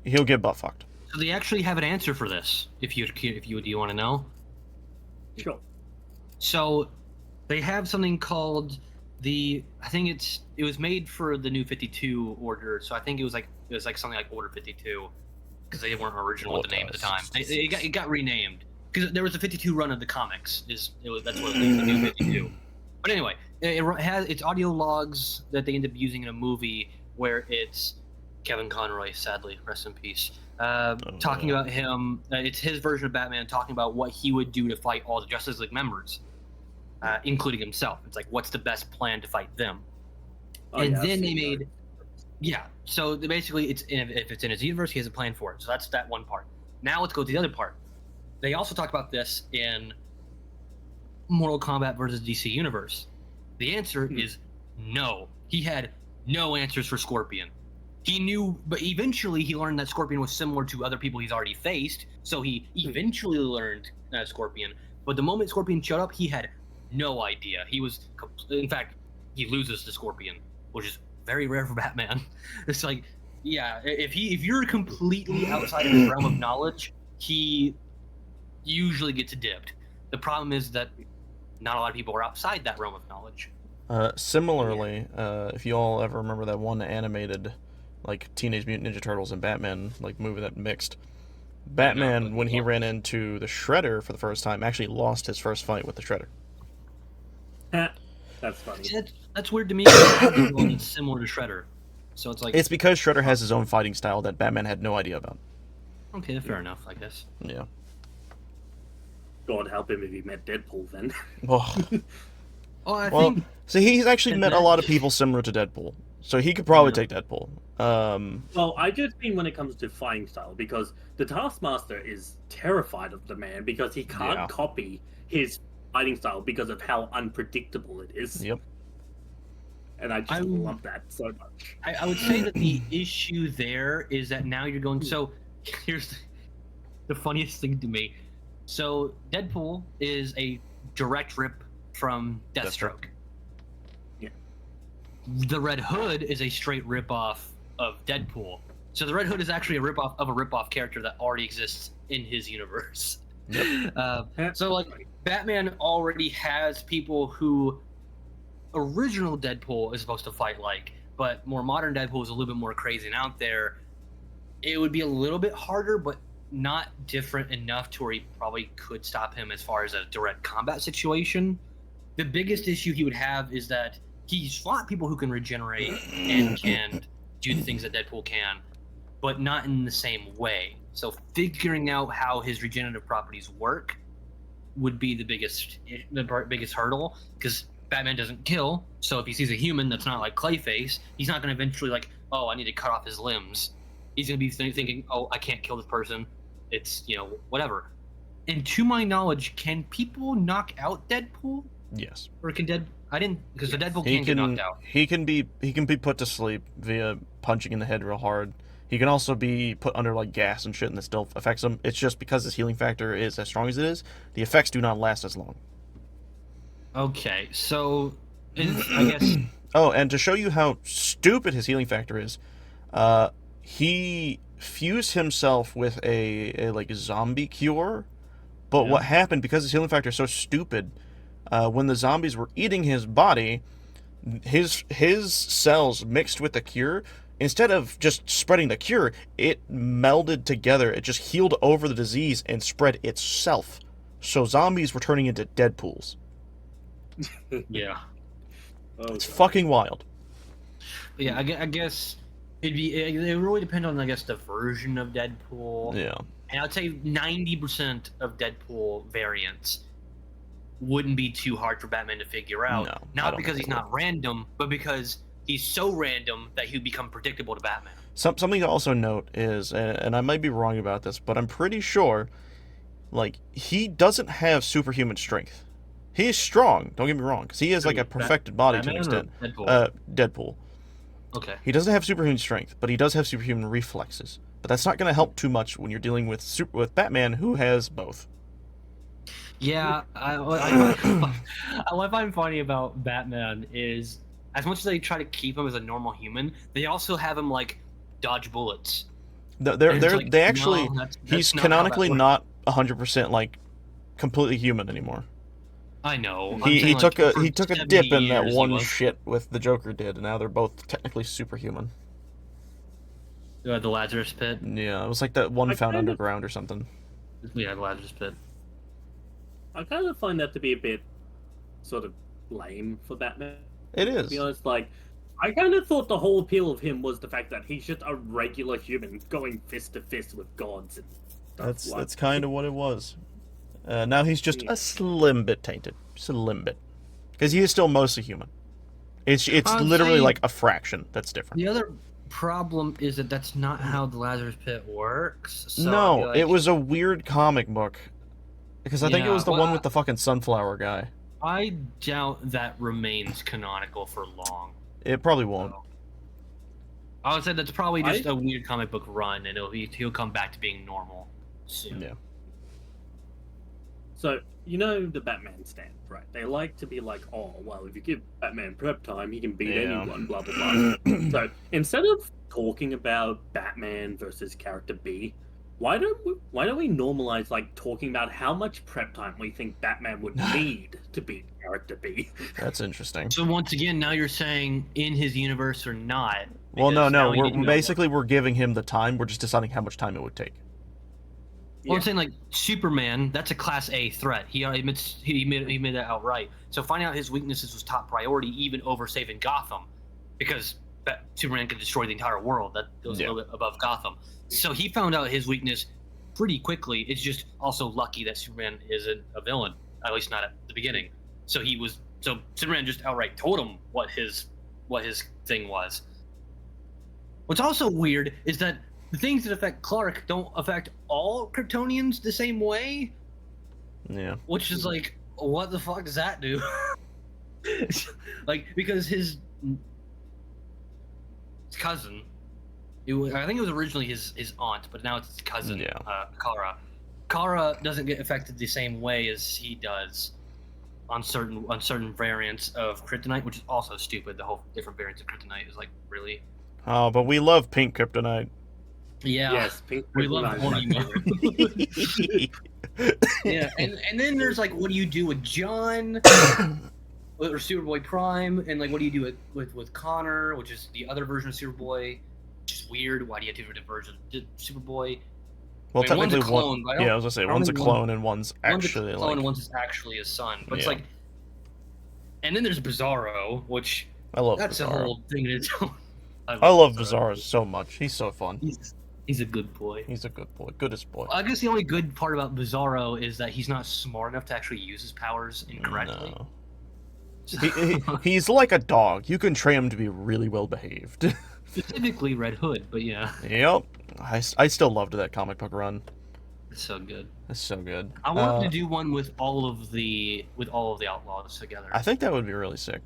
he'll get butt fucked. So they actually have an answer for this. If you want to know. Sure. So they have something called I think it was made for the new 52 order. So I think it was like something like Order 52 because they weren't original with the name at the time. It got renamed. Because there was a 52 run of the comics, that's what it was, the new 52. But anyway, it's audio logs that they end up using in a movie where it's Kevin Conroy, sadly, rest in peace, talking about him. It's his version of Batman talking about what he would do to fight all the Justice League members, including himself. It's like, what's the best plan to fight them? Then they made... Yeah, so basically, if it's in his universe, he has a plan for it. So that's that one part. Now let's go to the other part. They also talk about this in Mortal Kombat versus DC Universe. The answer is no. He had no answers for Scorpion. He knew, but eventually he learned that Scorpion was similar to other people he's already faced, so he eventually learned Scorpion. But the moment Scorpion showed up, he had no idea. In fact, he loses to Scorpion, which is very rare for Batman. It's like, yeah, if you're completely outside of his realm of knowledge, he usually gets dipped. The problem is that not a lot of people are outside that realm of knowledge. Similarly, if you all ever remember that one animated, like, Teenage Mutant Ninja Turtles and Batman, like, movie that mixed, Batman, when he ran into the Shredder for the first time, actually lost his first fight with the Shredder. That's funny. That's weird to me. It's similar to Shredder, so it's like it's because Shredder has his own fighting style that Batman had no idea about. Okay, fair enough, I guess. Yeah. God help him if he met Deadpool then. Oh, I think. So he's actually met a lot of people similar to Deadpool, so he could probably take Deadpool. Well, I just mean when it comes to fighting style, because the Taskmaster is terrified of the man because he can't copy his fighting style because of how unpredictable it is. Yep. And I just love that so much. I would say that the issue there is that now you're going. So here's the funniest thing to me. So Deadpool is a direct rip from Deathstroke. Yeah. The Red Hood is a straight rip-off of Deadpool. So the Red Hood is actually a rip-off of a rip-off character that already exists in his universe. Yep. So like Batman already has people who original Deadpool is supposed to fight like, but more modern Deadpool is a little bit more crazy and out there. It would be a little bit harder, but not different enough to where he probably could stop him as far as a direct combat situation. The biggest issue he would have is that he's fought people who can regenerate and can do the things that Deadpool can, but not in the same way. So figuring out how his regenerative properties work would be the biggest hurdle, because Batman doesn't kill. So if he sees a human that's not like Clayface, he's not going to eventually like, oh, I need to cut off his limbs. He's going to be thinking, oh, I can't kill this person. It's, whatever. And to my knowledge, can people knock out Deadpool? Yes. Or can I didn't, because the Deadpool can't get knocked out. He can be put to sleep via punching in the head real hard. He can also be put under like gas and shit, and that still affects him. It's just because his healing factor is as strong as it is, the effects do not last as long. Okay, so I guess. Oh, and to show you how stupid his healing factor is, he fused himself with a like zombie cure. But what happened, because his healing factor is so stupid, when the zombies were eating his body, his cells mixed with the cure. Instead of just spreading the cure, it melded together. It just healed over the disease and spread itself. So zombies were turning into Deadpools. Yeah. It's fucking wild. But yeah, I guess it would really depend on, I guess, the version of Deadpool. Yeah. And I'd say 90% of Deadpool variants wouldn't be too hard for Batman to figure out. No, not because he's not random, but because he's so random that he'd become predictable to Batman. Something to also note is, and I might be wrong about this, but I'm pretty sure, like, he doesn't have superhuman strength. He is strong, don't get me wrong, because he has like a perfected body Batman to an extent. Deadpool? Deadpool. Okay. He doesn't have superhuman strength, but he does have superhuman reflexes. But that's not going to help too much when you're dealing with Batman, who has both. Yeah, what I find funny about Batman is, as much as they try to keep him as a normal human, they also have him like dodge bullets. He's canonically not 100% like completely human anymore. I know. He took a dip in that one shit with the Joker did, and now they're both technically superhuman. The Lazarus Pit. Yeah, it was like that one found underground or something. Yeah, the Lazarus Pit. I kind of find that to be a bit sort of lame for Batman. It is. To be honest, like, I kind of thought the whole appeal of him was the fact that he's just a regular human going fist to fist with gods and stuff. That's kind of what it was. Now he's just a slim bit tainted, just a slim bit, because he is still mostly human. It's literally like a fraction that's different. The other problem is that that's not how the Lazarus Pit works. So no, it was a weird comic book, because I think it was the one with the fucking sunflower guy. I doubt that remains canonical for long. It probably won't. So, I would say that's probably just a weird comic book run, and he'll come back to being normal soon. Yeah. So, you know the Batman stand, right? They like to be like, oh, well, if you give Batman prep time, he can beat anyone, blah, blah, blah. So, instead of talking about Batman versus character B, why don't we normalize like talking about how much prep time we think Batman would need to be the character B? That's interesting. So once again, now you're saying in his universe or not? Well, no. We're giving him the time. We're just deciding how much time it would take. Well, I'm saying like Superman, that's a Class A threat. He admits he made that outright. So finding out his weaknesses was top priority, even over saving Gotham, because Superman could destroy the entire world. That goes a little bit above Gotham. So he found out his weakness pretty quickly. It's just also lucky that Superman isn't a villain, at least not at the beginning. So Superman just outright told him what his thing was. What's also weird is that the things that affect Clark don't affect all Kryptonians the same way. Yeah. Which is like, what the fuck does that do? Like, because his cousin, I think it was originally his aunt, but now it's his cousin, Kara. Kara doesn't get affected the same way as he does on certain variants of kryptonite, which is also stupid. The whole different variants of kryptonite is like, really. Oh, but we love pink kryptonite. Yeah. Yes, pink we love Yeah, and then there's like, what do you do with John or Superboy Prime, and like, what do you do with Connor, which is the other version of Superboy? Which is weird. Why do you have two different versions of Superboy? Well, I mean, technically, one's a clone. I was gonna say one's a clone and one's actually and one's actually his son. But it's like, and then there's Bizarro, which that's Bizarro. a whole thing in its own. I love Bizarro so much. He's so fun. He's a good boy. He's a good boy. Goodest boy. I guess the only good part about Bizarro is that he's not smart enough to actually use his powers incorrectly. No. He's like a dog. You can train him to be really well behaved. Specifically Red Hood, but yeah. Yep. I still loved that comic book run. It's so good. It's so good. I wanted to do one with all of the Outlaws together. I think that would be really sick.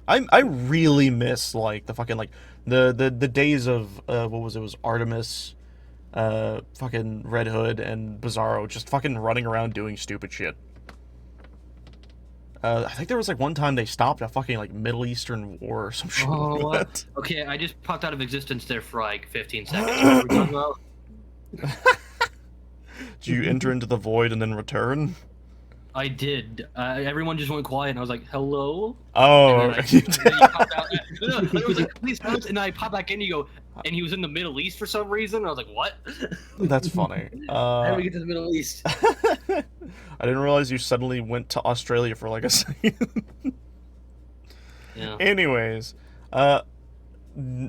I really miss like the fucking like the days of what was it? It was Artemis, fucking Red Hood and Bizarro just fucking running around doing stupid shit. I think there was like one time they stopped a fucking like Middle Eastern war or some shit. Oh, what? Okay, I just popped out of existence there for like 15 seconds. What were we talking about? Did you enter into the void and then return? I did. Everyone just went quiet, and I was like, "Hello." Oh. And then you popped out. No, it was like, "Please come," and I pop back in. You go, and he was in the Middle East for some reason. I was like, "What?" That's funny. How do we get to the Middle East? I didn't realize you suddenly went to Australia for like a second. Yeah. Anyways, I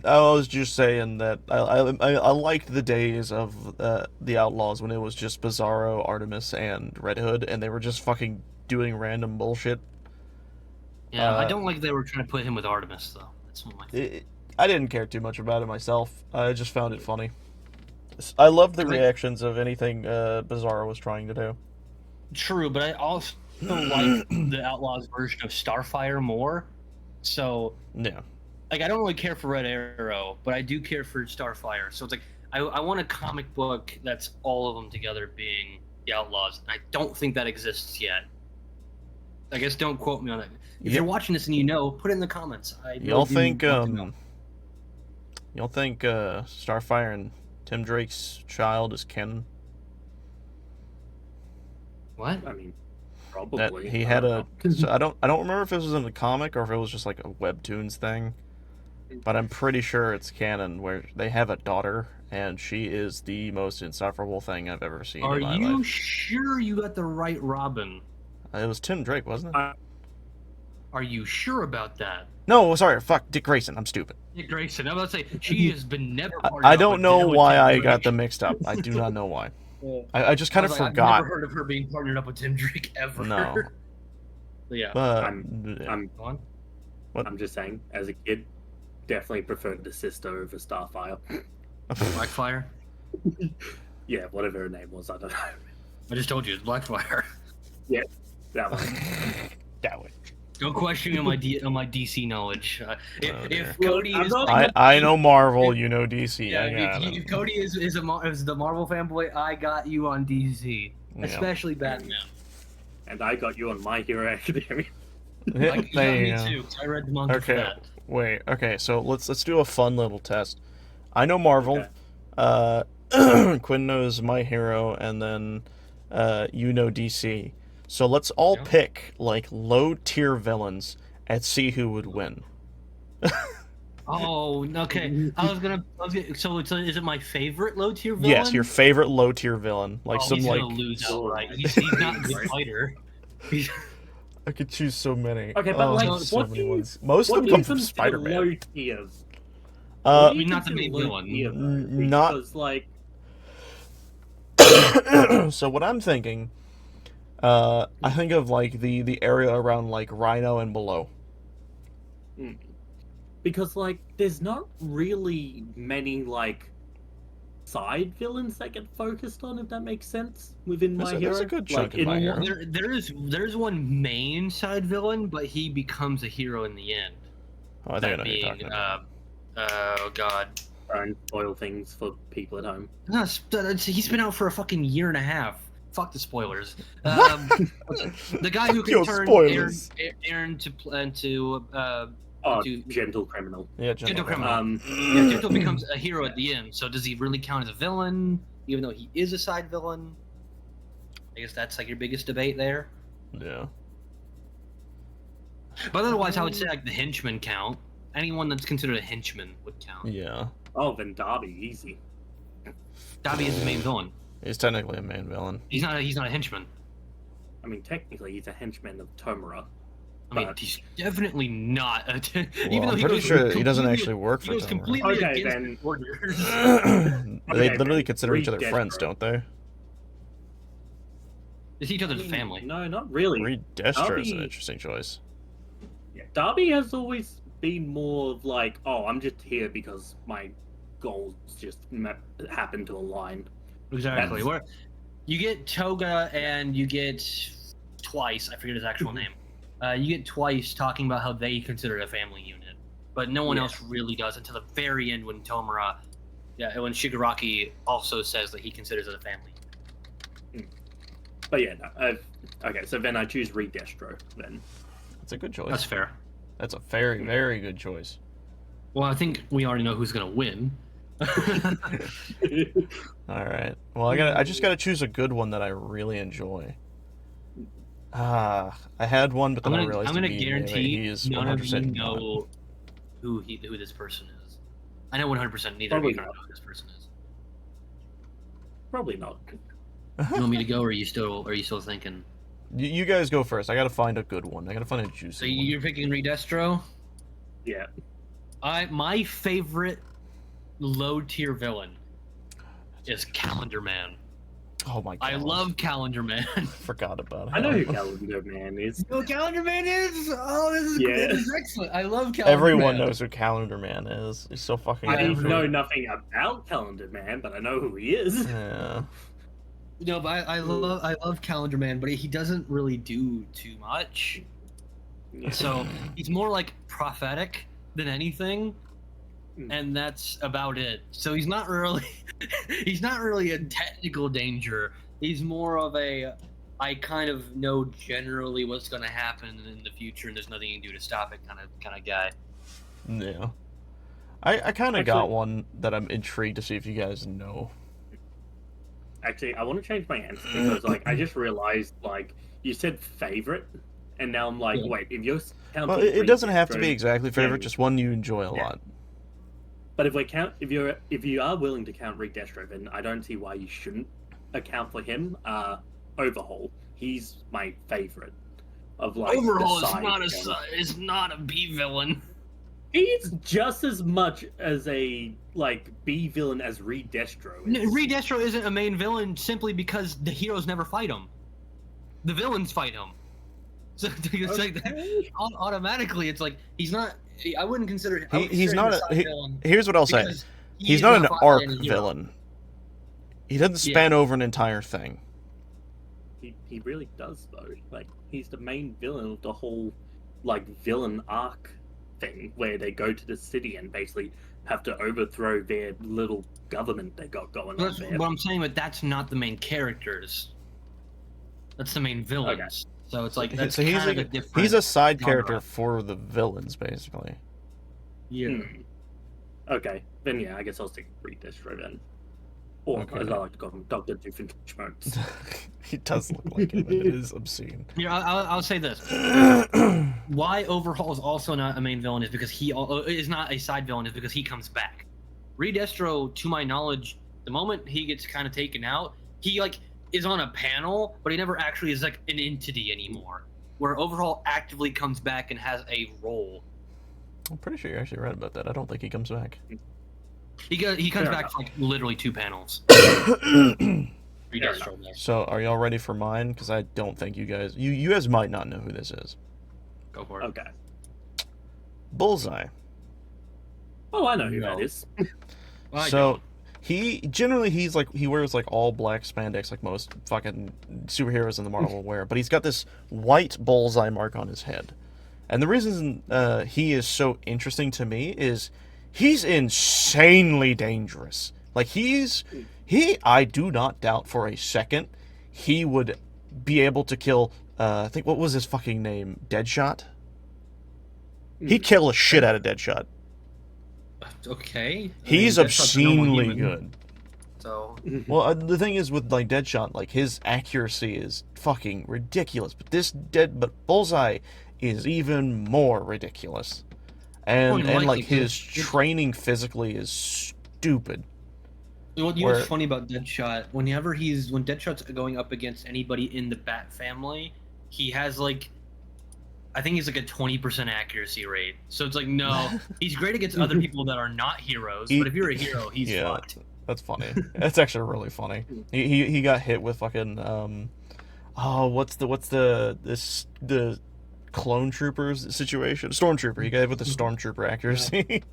was just saying that I liked the days of the Outlaws when it was just Bizarro, Artemis, and Red Hood, and they were just fucking doing random bullshit. Yeah, I don't like they were trying to put him with Artemis though. That's one of my. I didn't care too much about it myself. I just found it funny. I loved the reactions of anything Bizarro was trying to do. True, but I also like the Outlaws version of Starfire more. So yeah. Like, I don't really care for Red Arrow, but I do care for Starfire. So it's like, I want a comic book that's all of them together being the Outlaws. And I don't think that exists yet. I guess don't quote me on it. If you're watching this and you know, put it in the comments. Y'all think Starfire and Tim Drake's child is canon? What? I mean, probably. That he had so I don't remember if this was in the comic or if it was just like a webtoons thing. But I'm pretty sure it's canon where they have a daughter and she is the most insufferable thing I've ever seen in my life. Are you sure you got the right Robin? It was Tim Drake, wasn't it? Are you sure about that? No, sorry, fuck, Dick Grayson. I'm stupid. Dick Grayson. I'm about to say, she has been never I don't know why I got them mixed up. I do not know why. I just kind of forgot. I've never heard of her being partnered up with Tim Drake ever. No. Yeah. But, I'm just saying, as a kid, definitely preferred the sister over Starfire. Blackfire? Yeah, whatever her name was, I don't know. I just told you, it's Blackfire. Yeah, that one. That way. Don't question me on my DC knowledge. If Cody is, I know Marvel, you know DC. Yeah, if Cody is the Marvel fanboy, I got you on DC, especially Batman. And I got you on My Hero Academia. Me too. I read the manga for that. Wait. Okay. So let's do a fun little test. I know Marvel. Okay. Quinn knows My Hero, and then you know DC. So let's all pick like low tier villains and see who would win. Oh, okay. So is it my favorite low tier villain? Yes, your favorite low tier villain, like some he's like. Gonna lose outright. He's not a good fighter. I could choose so many. Okay, but like, so what many do you, ones. Most of them come from Spider-Man. Low tiers? I mean, not the main villain. Not because like. So what I'm thinking, I think of like the area around like Rhino and below. Because like, there's not really many like side villains that get focused on, if that makes sense, within My Hero. There's a good chunk like, in My Hero. There's one main side villain, but he becomes a hero in the end. Oh, I think I know who you're talking about. Oh god. Don't spoil things for people at home. No, he's been out for a fucking year and a half. Fuck the spoilers. The guy who can turn Aaron to Gentle Criminal. Yeah, Gentle Criminal. Gentle becomes a hero at the end. So does he really count as a villain, even though he is a side villain? I guess that's like your biggest debate there. Yeah. But otherwise, I would say like the henchmen count. Anyone that's considered a henchman would count. Yeah. Oh, then Darby, easy. Darby is the main villain. He's technically a main villain. He's not a henchman. I mean, technically, he's a henchman of Tomura. I mean, he's definitely not. Even though I'm pretty sure he doesn't actually work for Tomura. Completely against orders. They literally consider each other friends, don't they? It's each other's family. No, not really. Reed Destro is an interesting choice. Yeah, Darby has always been more of like, oh, I'm just here because my goals just happen to align. Exactly. Where you get Toga and you get Twice. I forget his actual name. You get Twice talking about how they consider it a family unit, but no one else really does until the very end when Tomura, when Shigaraki also says that he considers it a family. But yeah, no, okay, so then I choose Reed Destro. Then that's a good choice. That's fair. That's a very, very good choice. Well, I think we already know who's gonna win. All right. Well, I just gotta choose a good one that I really enjoy. I had one, but then I realized I'm gonna guarantee he is none of you 100% know who this person is. I know 100% neither of you know who this person is. Probably not. You want me to go, or are you still thinking? You guys go first. I gotta find a good one. I gotta find a juicy So one. you're picking Redestro? Yeah. My favorite low tier villain is Calendar Man. Oh my god. I love Calendar Man. Forgot about it. I know who Calendar Man is. You know who Calendar Man is? Oh, this is excellent. I love Calendar Everyone Man. knows who Calendar Man is. He's so fucking I know nothing about Calendar Man, but I know who he is. Yeah. No, but I love Calendar Man, but he doesn't really do too much. Yeah. So he's more like prophetic than anything, and that's about it. So he's not really a technical danger. He's more of I kind of know generally what's going to happen in the future, and there's nothing you can do to stop it kind of guy. Yeah. I kind of got one that I'm intrigued to see if you guys know. Actually, I want to change my answer because, like, I just realized, like, you said favorite, and now I'm like, wait, if you're counting... Well, it doesn't have to be exactly favorite, just one you enjoy a lot. But if you are willing to count Reed Destro, then I don't see why you shouldn't account for him. Overhaul, he's my favorite of like. Overhaul is not a B villain. He's just as much as a like B villain as Reed Destro is. Reed Destro isn't a main villain simply because the heroes never fight him. The villains fight him. So it's like automatically, it's like he's not. I wouldn't consider him. He's not a. Here's what I'll say. He's not an arc villain. He doesn't span over an entire thing. He really does though. Like he's the main villain of the whole like villain arc thing, where they go to the city and basically have to overthrow their little government they got going on there. What I'm saying, but that's not the main characters. That's the main villains. Okay. So it's like that's kind of a different. He's a side character for the villains, basically. Yeah. Okay, then yeah, I guess I'll stick with Reed Destro then. Or, Okay. as I like to call him, Dr. Doofenshmirtz. He does look like him. It is obscene. Yeah, I'll say this. Why Overhaul is also not a main villain is because he is not a side villain is because he comes back. Redestro, to my knowledge, the moment he gets kind of taken out, he like is on a panel, but he never actually is like an entity anymore. Where Overhaul actively comes back and has a role. I'm pretty sure you're actually right about that. I don't think he comes back. He comes back for like literally 2 panels. So, are y'all ready for mine? Because I don't think you guys might not know who this is. Go for it. Okay. Bullseye. Oh, I know who that is. So he wears like all black spandex like most fucking superheroes in the Marvel wear, but he's got this white bullseye mark on his head. And the reason he is so interesting to me is he's insanely dangerous. Like I do not doubt for a second he would be able to kill I think what was his fucking name? Deadshot? He'd kill a shit out of Deadshot. Okay. He's obscenely good. So. Well, the thing is with like Deadshot, like his accuracy is fucking ridiculous, but Bullseye is even more ridiculous, and like his training physically is stupid. What you know what's funny about Deadshot? When Deadshot's going up against anybody in the Bat family, he has like. I think he's like a 20% accuracy rate. So it's like, no, he's great against other people that are not heroes. But if you're a hero, he's fucked. That's funny. That's actually really funny. He got hit with fucking what's the clone troopers situation? Stormtrooper. He got hit with the stormtrooper accuracy.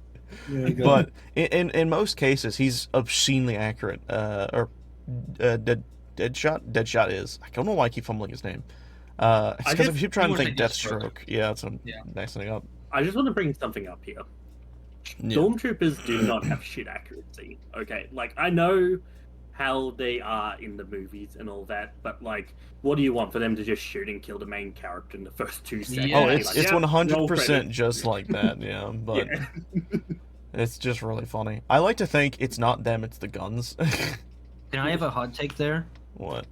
But in most cases, he's obscenely accurate. Deadshot is. I don't know why I keep fumbling his name. It's because I keep trying to think Deathstroke. Yeah, that's what I'm messing up. I just want to bring something up here. Stormtroopers do not have shit accuracy. Okay, like I know how they are in the movies and all that, but like, what do you want for them to just shoot and kill the main character in the first 2 seconds? Oh, it's 100% just like that. Yeah, but it's just really funny. I like to think it's not them; it's the guns. Can I have a hot take there? What?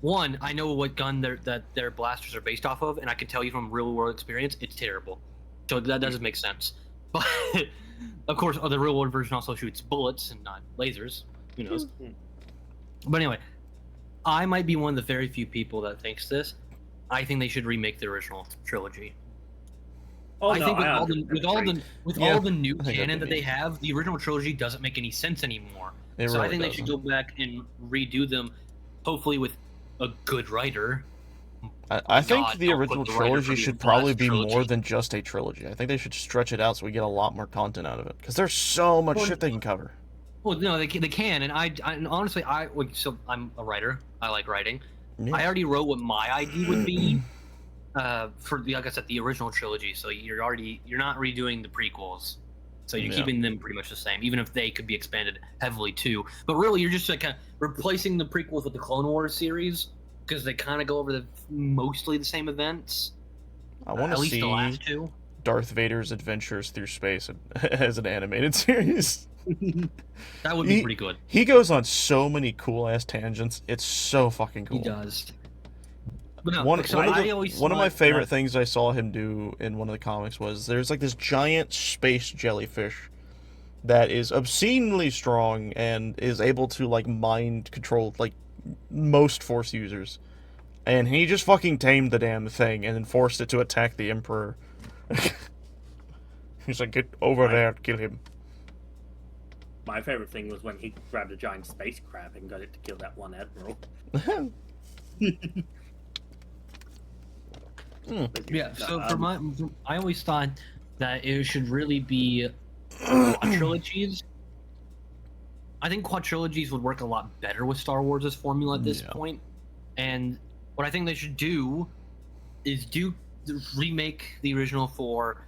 One, I know what gun their blasters are based off of, and I can tell you from real world experience, it's terrible. So that doesn't make sense. But of course, the real world version also shoots bullets and not lasers. Who knows? But anyway, I might be one of the very few people that thinks this. I think they should remake the original trilogy. I think with all the new canon that they have, the original trilogy doesn't make any sense anymore. I think they should go back and redo them, hopefully with a good writer. I think the original trilogy should probably be more than just a trilogy. I think they should stretch it out so we get a lot more content out of it. Because there's so much shit they can cover. Well, no, they can, and honestly, so I'm a writer. I like writing. Yeah. I already wrote what my ID would be for like I said, the original trilogy. So you're not redoing the prequels. So you're keeping them pretty much the same, even if they could be expanded heavily too. But really, you're just like replacing the prequels with the Clone Wars series because they kind of go over mostly the same events. I want to see the last 2. Darth Vader's adventures through space as an animated series. That would be pretty good. He goes on so many cool ass tangents. It's so fucking cool. He does. But no, one of my favorite things I saw him do in one of the comics was there's like this giant space jellyfish that is obscenely strong and is able to like mind control like most Force users, and he just fucking tamed the damn thing and then forced it to attack the Emperor. He's like, get over there, kill him. My favorite thing was when he grabbed a giant space crab and got it to kill that one admiral. Yeah, so I always thought that it should really be quadrilogies. I think quadrilogies would work a lot better with Star Wars' formula at this point. And what I think they should do is remake the original 4,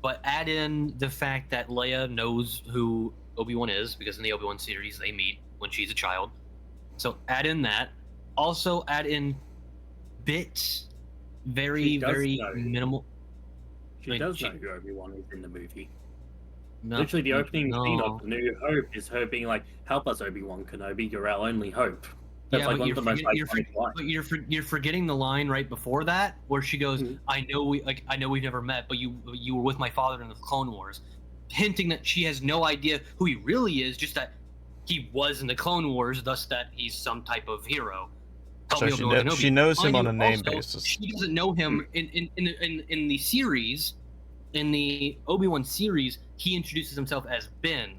but add in the fact that Leia knows who Obi-Wan is, because in the Obi-Wan series they meet when she's a child. So add in that. Also add in bits. Very minimal. She does know who Obi-Wan is in the movie. No, Literally, the opening scene no. of The New Hope is her being like, "Help us, Obi-Wan Kenobi, you're our only hope." That's Yeah, like but one of the most iconic lines. but you're forgetting the line right before that where she goes, I know we've never met, but you were with my father in the Clone Wars," hinting that she has no idea who he really is, just that he was in the Clone Wars, thus that he's some type of hero. So she knows him on a name basis. She doesn't know him in the series. In the Obi-Wan series, he introduces himself as Ben.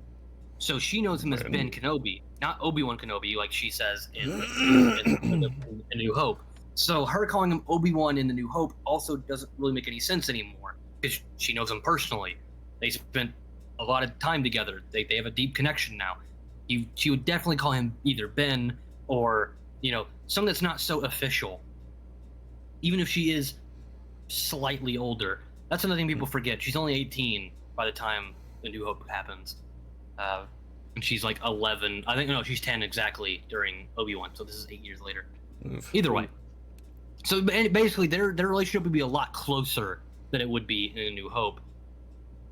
So she knows him as Ben Kenobi, not Obi-Wan Kenobi, like she says in New Hope. So her calling him Obi-Wan in The New Hope also doesn't really make any sense anymore, because she knows him personally. They spent a lot of time together. They have a deep connection now. She would definitely call him either Ben or, something that's not so official. Even if she is slightly older. That's another thing people forget. She's only 18 by the time The New Hope happens. And she's like 11. I think, no, she's 10 exactly during Obi-Wan, so this is 8 years later. Oof. Either way. So basically, their relationship would be a lot closer than it would be in A New Hope.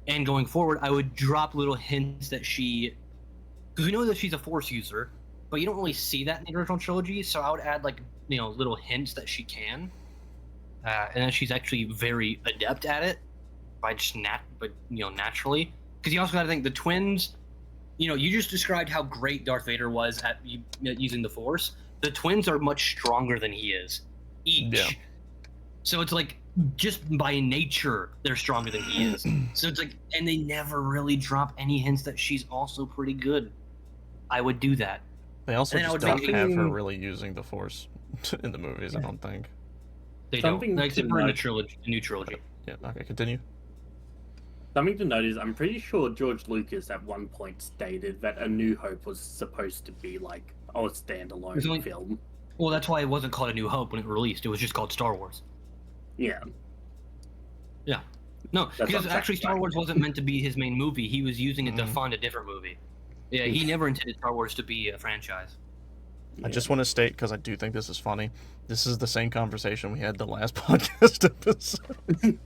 And going forward, I would drop little hints that because we know that she's a Force user, but you don't really see that in the original trilogy, so I would add, little hints that she can. And then she's actually very adept at it by just naturally. Because you also got to think the twins. You just described how great Darth Vader was at using the Force. The twins are much stronger than he is, each. Yeah. So it's like just by nature they're stronger than he is. So it's like, and they never really drop any hints that she's also pretty good. I would do that. They also just don't have her really using the Force in the movies. Yeah. I don't think. They don't. Except for in the new trilogy. Yeah. Okay. Continue. Something to note is I'm pretty sure George Lucas at one point stated that A New Hope was supposed to be like a standalone film. Well, that's why it wasn't called A New Hope when it released. It was just called Star Wars. Yeah. Yeah. No, because actually Star Wars wasn't meant to be his main movie. He was using it to fund a different movie. Yeah, he never intended Star Wars to be a franchise. I just want to state, because I do think this is funny, this is the same conversation we had the last podcast episode.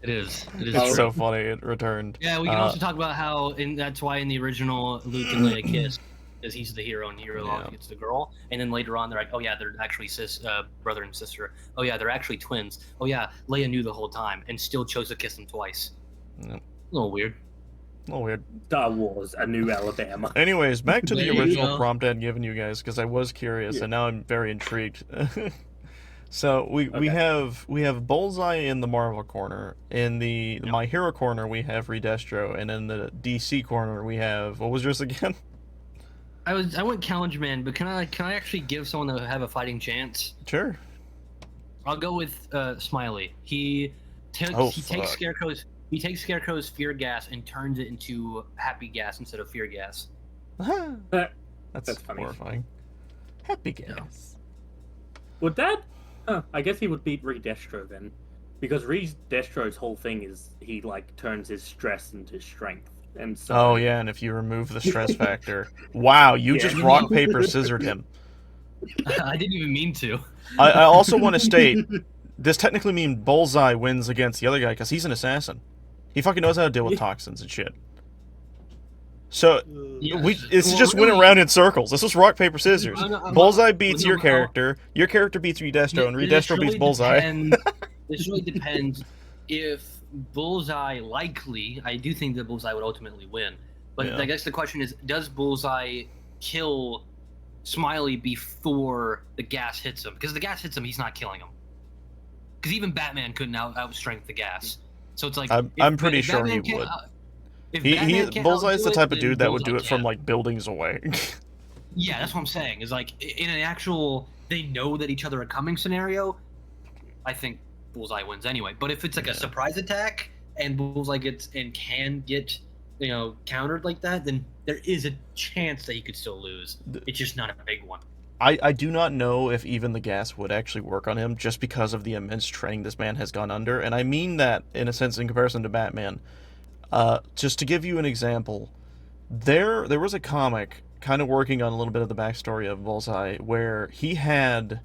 It is. It's so funny. It returned. Yeah, we can also talk about how, that's why in the original Luke and Leia kiss, because he's the hero and hero gets the girl. And then later on, they're like, oh yeah, they're actually brother and sister. Oh yeah, they're actually twins. Oh yeah, Leia knew the whole time and still chose to kiss him twice. Yep. A little weird. Star Wars, A New Alabama. Anyways, back to the original prompt I had given you guys, because I was curious, and now I'm very intrigued. So we have Bullseye in the Marvel corner. In the My Hero corner, we have Redestro, and in the DC corner, we have, what was yours again? I went Challenge Man, but can I actually give someone to have a fighting chance? Sure. I'll go with Smiley. He takes Scarecrow's. He takes Scarecrow's fear gas and turns it into happy gas instead of fear gas. That's funny. Horrifying. Happy gas. Would that? I guess he would beat Redestro then, because Redestro's whole thing is he turns his stress into strength, and so. Oh yeah, and if you remove the stress factor, wow, you just rock paper scissored him. I didn't even mean to. I also want to state, this technically means Bullseye wins against the other guy because he's an assassin. He fucking knows how to deal with toxins and shit. So, it's just went around in circles. This is rock, paper, scissors. Bullseye beats your character beats Redestro, and Redestro beats Bullseye. This really depends if Bullseye I do think that Bullseye would ultimately win. But I guess the question is, does Bullseye kill Smiley before the gas hits him? Because if the gas hits him, he's not killing him. Because even Batman couldn't outstrength the gas. So it's like I'm pretty sure he would. Bullseye's the type of dude that would do it from buildings away. Yeah, that's what I'm saying. Is in an actual they know that each other are coming scenario, I think Bullseye wins anyway. But if it's a surprise attack and Bullseye can get countered like that, then there is a chance that he could still lose. It's just not a big one. I do not know if even the gas would actually work on him, just because of the immense training this man has gone under. And I mean that, in a sense, in comparison to Batman. Just to give you an example, there was a comic kind of working on a little bit of the backstory of Bullseye, where he had...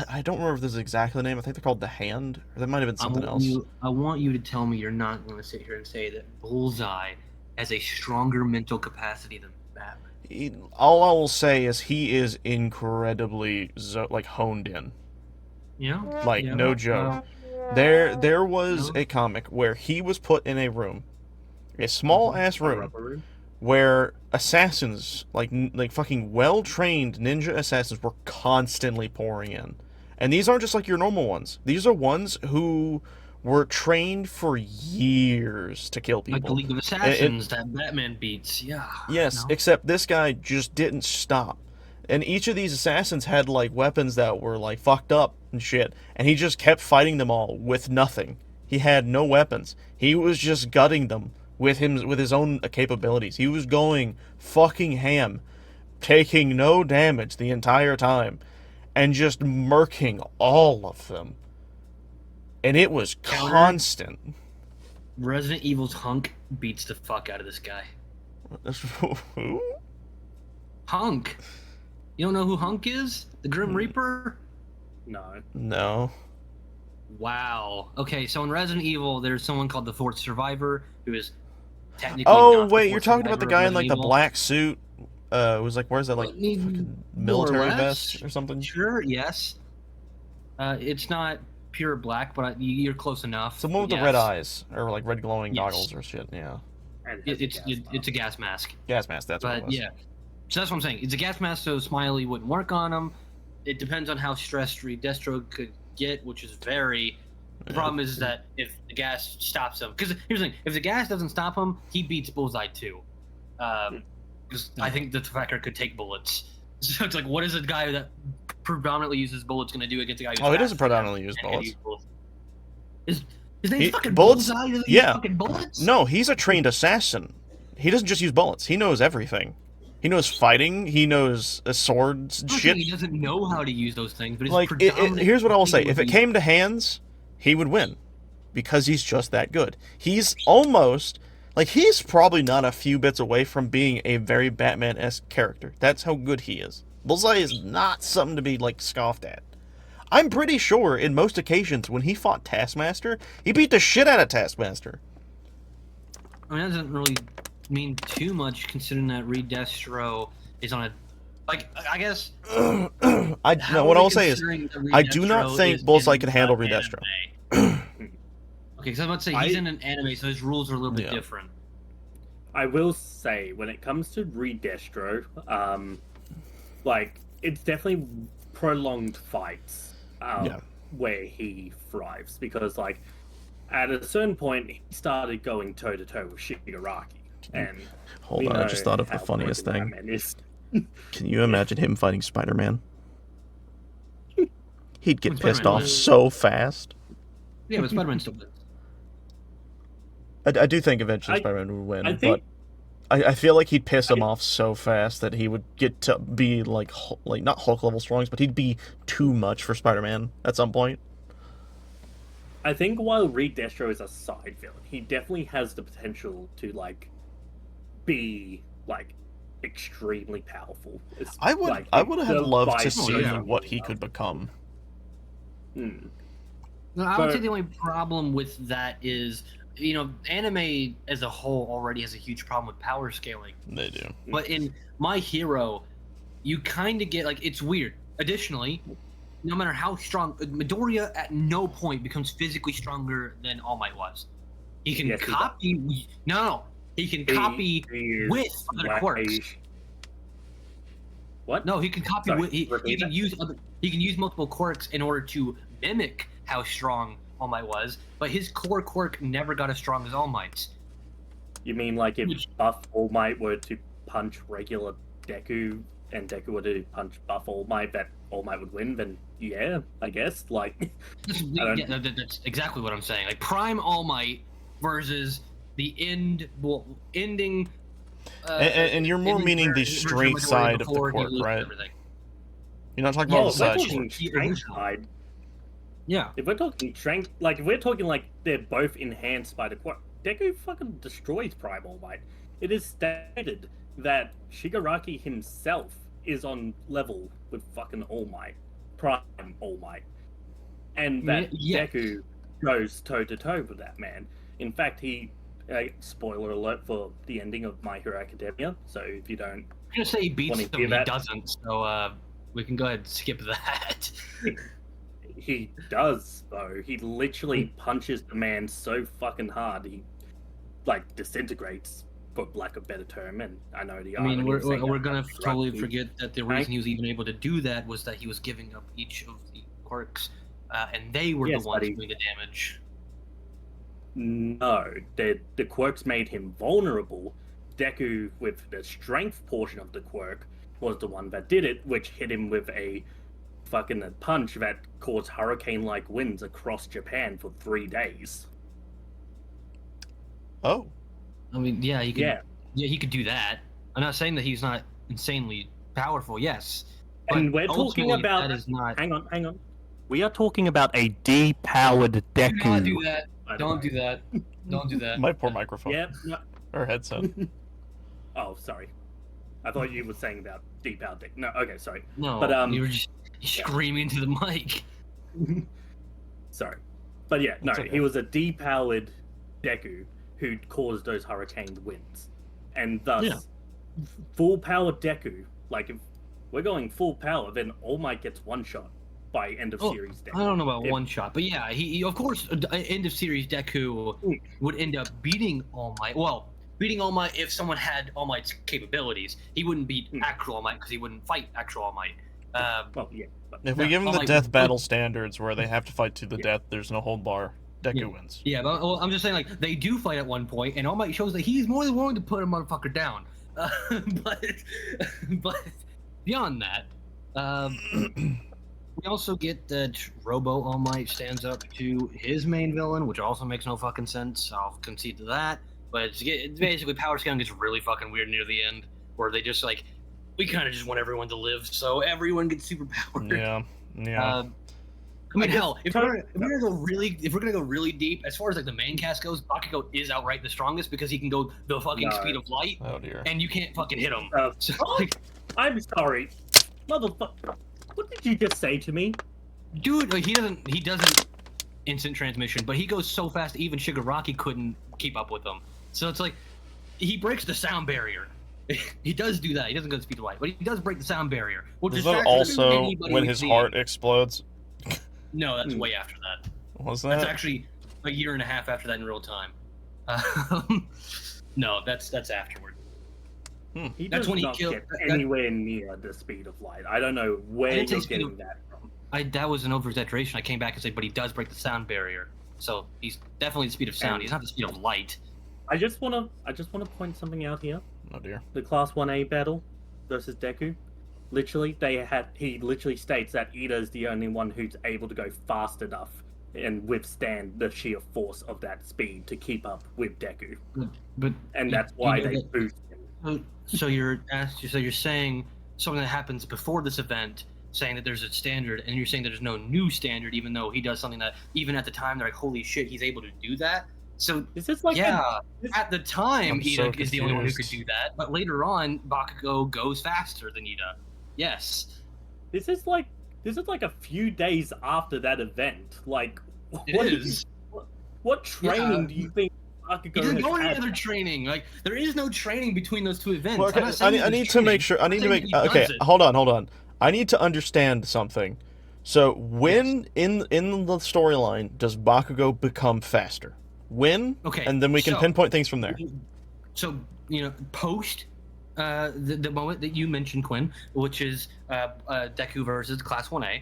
I don't remember if this is exactly the name. I think they're called The Hand, or that might have been something else. I want you to tell me you're not going to sit here and say that Bullseye has a stronger mental capacity than Batman. All I will say is he is incredibly like honed in. Yeah. Like Yeah. no joke. There was a comic where he was put in a room, a small ass room, where assassins, like fucking well trained ninja assassins, were constantly pouring in, and these aren't just like your normal ones. These are ones who were trained for years to kill people. Like the League of Assassins that Batman beats. Yeah. Yes, except this guy just didn't stop. And each of these assassins had like weapons that were like fucked up and shit, and he just kept fighting them all with nothing. He had no weapons. He was just gutting them with his own capabilities. He was going fucking ham, taking no damage the entire time, and just murking all of them. And it was constant. Resident Evil's Hunk beats the fuck out of this guy. Who? Hunk. You don't know who Hunk is? The Grim Reaper? No. Wow. Okay, so in Resident Evil, there's someone called the Fourth Survivor who is technically. Oh wait, you're talking about the guy in like the black suit. It was like, where's that, like fucking military vest or something? Sure. Yes. It's not pure black, but you're close enough. It's the one with the red eyes or like red glowing goggles or shit. Yeah. It's a gas mask. Gas mask. That's what it was. Yeah. So that's what I'm saying. It's a gas mask, so Smiley wouldn't work on him. It depends on how stressed Destro could get, which is very. The problem is that if the gas stops him, because here's the thing: if the gas doesn't stop him, he beats Bullseye too. Because I think the tracker could take bullets. So it's like, what is a guy that predominantly uses bullets going to do against a guy? Who's he doesn't predominantly use bullets. His name's fucking Bullseye. Does he use fucking bullets? No, he's a trained assassin. He doesn't just use bullets. He knows everything. He knows fighting. He knows swords and shit. He doesn't know how to use those things, but like, here's what I will say: if it came to hands, he would win, because he's just that good. He's almost like he's probably not a few bits away from being a very Batman-esque character. That's how good he is. Bullseye is not something to be like scoffed at. I'm pretty sure in most occasions when he fought Taskmaster, he beat the shit out of Taskmaster. I mean, that doesn't really mean too much considering that Destro is on a, like, I guess. What I will say is, I do not think Bullseye can handle Destro. Okay, because I was about to say he's in an anime, so his rules are a little bit different. I will say, when it comes to Destro, like, it's definitely prolonged fights where he thrives, because like at a certain point he started going toe to toe with Shigaraki. And hold on, I just thought of the funniest thing. Can you imagine him fighting Spider-Man? He'd get pissed off so fast. Yeah, but Spider-Man still wins. I do think eventually Spider-Man would win, but I feel like he'd piss him off so fast that he would get to be like not Hulk level strong, but he'd be too much for Spider-Man at some point. I think while Destro is a side villain, he definitely has the potential to like be like extremely powerful. I would have loved to see what he could become. No, I would say the only problem with that is, you know, anime as a whole already has a huge problem with power scaling. They do. But in My Hero, you kind of get, like, it's weird. Additionally, no matter how strong, Midoriya at no point becomes physically stronger than All Might was. He can copy. He can copy with other quirks. What? No, he can copy with. He can use other. He can use multiple quirks in order to mimic how strong All Might was, but his core quirk never got as strong as All Might's. You mean like if buff All Might were to punch regular Deku, and Deku were to punch buff All Might, that All Might would win? Then yeah, I guess. Like, that's exactly what I'm saying. Like Prime All Might versus the ending. And you're more meaning the straight side of the quirk, right? You're not talking about the side. Yeah. If we're talking strength, like if we're talking like they're both enhanced by the quirk, Deku fucking destroys Prime All Might. It is stated that Shigaraki himself is on level with fucking All Might, Prime All Might, and that Deku goes toe to toe with that man. In fact, he spoiler alert for the ending of My Hero Academia. So if you don't, I'm gonna say he beats wanna him, hear he that? doesn't. So we can go ahead and skip that. he does though. He literally punches the man so fucking hard he like disintegrates, for lack of a better term. And I know the I mean, irony of saying we're that gonna about totally rugby. forget that the reason he was even able to do that was that he was giving up each of the quirks, and they were Yes, the ones buddy. doing the damage. No, the quirks made him vulnerable. Deku, with the strength portion of the quirk, was the one that did it, which hit him with a fucking punch that caused hurricane-like winds across Japan for 3 days. Oh. I mean, yeah, he could. Yeah. Yeah, he could do that. I'm not saying that he's not insanely powerful. Yes, And but we're talking ultimately, about... that is not. Hang on. We are talking about a depowered Deku. Do not do that. by the Don't way. do that. Don't do that. My poor microphone. Yeah. No. Or headset. Oh, sorry. I thought you were saying about depowered Deku. No, okay, sorry. No, But, you were just screaming into the mic. Sorry. But yeah, no, It's okay. he was a depowered Deku who caused those hurricane winds. And thus, full power Deku, like if we're going full power, then All Might gets one shot by end of series Deku. I don't know about If- one shot, but yeah, he of course, end of series Deku would end up beating All Might. Well, beating All Might if someone had All Might's capabilities. He wouldn't beat actual All Might because he wouldn't fight actual All Might. Well, yeah. But If we No, give them I'm the like- death battle standards where they have to fight to the Yeah. death, there's no hold bar, Deku wins. Yeah, but well, I'm just saying, like, they do fight at one point, and All Might shows that he's more than willing to put a motherfucker down. But beyond that, we also get that Robo All Might stands up to his main villain, which also makes no fucking sense. I'll concede to that. But it's basically power scaling gets really fucking weird near the end, where they just like, we kind of just want everyone to live, so everyone gets superpowered. Yeah. I mean, hell, if we're gonna go really deep, as far as like the main cast goes, Bakugo is outright the strongest because he can go the fucking speed of light, Oh dear. and you can't fucking hit him. So, like, I'm sorry. Motherfucker. What did you just say to me? dude, like, he doesn't instant transmission, but he goes so fast even Shigaraki couldn't keep up with him. So it's like he breaks the sound barrier. He does do that. He doesn't go the speed of light, but he does break the sound barrier. Which Is is that also when his heart explodes? No, that's way after that. Was That's that? actually a year and a half after that in real time. No, that's afterward. He That's does when he not killed- get anywhere near the speed of light. I don't know where didn't say you're speed getting of- that from. That was an over-exaggeration. I came back and said, but he does break the sound barrier. So he's definitely the speed of sound. And- He's not the speed of light. I just wanna point something out here. Oh dear. The Class 1A battle versus Deku. Literally, he literally states that Ida is the only one who's able to go fast enough and withstand the sheer force of that speed to keep up with Deku. But And that's why you know they that- boost him. So you're saying something that happens before this event, saying that there's a standard, and you're saying that there's no new standard, even though he does something that even at the time they're like, holy shit, he's able to do that. So Is this like at the time, I'm so Ida is the only one who could confused. do that, but later on, Bakugo goes faster than Ida. Yes, this is like a few days after that event. Like it is. What training Yeah. do you think Bakugo He doesn't has go any had? other training. Like, there is no training between those two events. Well, I'm okay, not saying I there's need to training. make sure. I need to I'm make. saying he Okay, does it. hold on. I need to understand something. So when in the storyline does Bakugo become faster? When? Okay, And then we can so- pinpoint things from there. So, post the moment that you mentioned, Quinn, which is Deku versus Class 1A,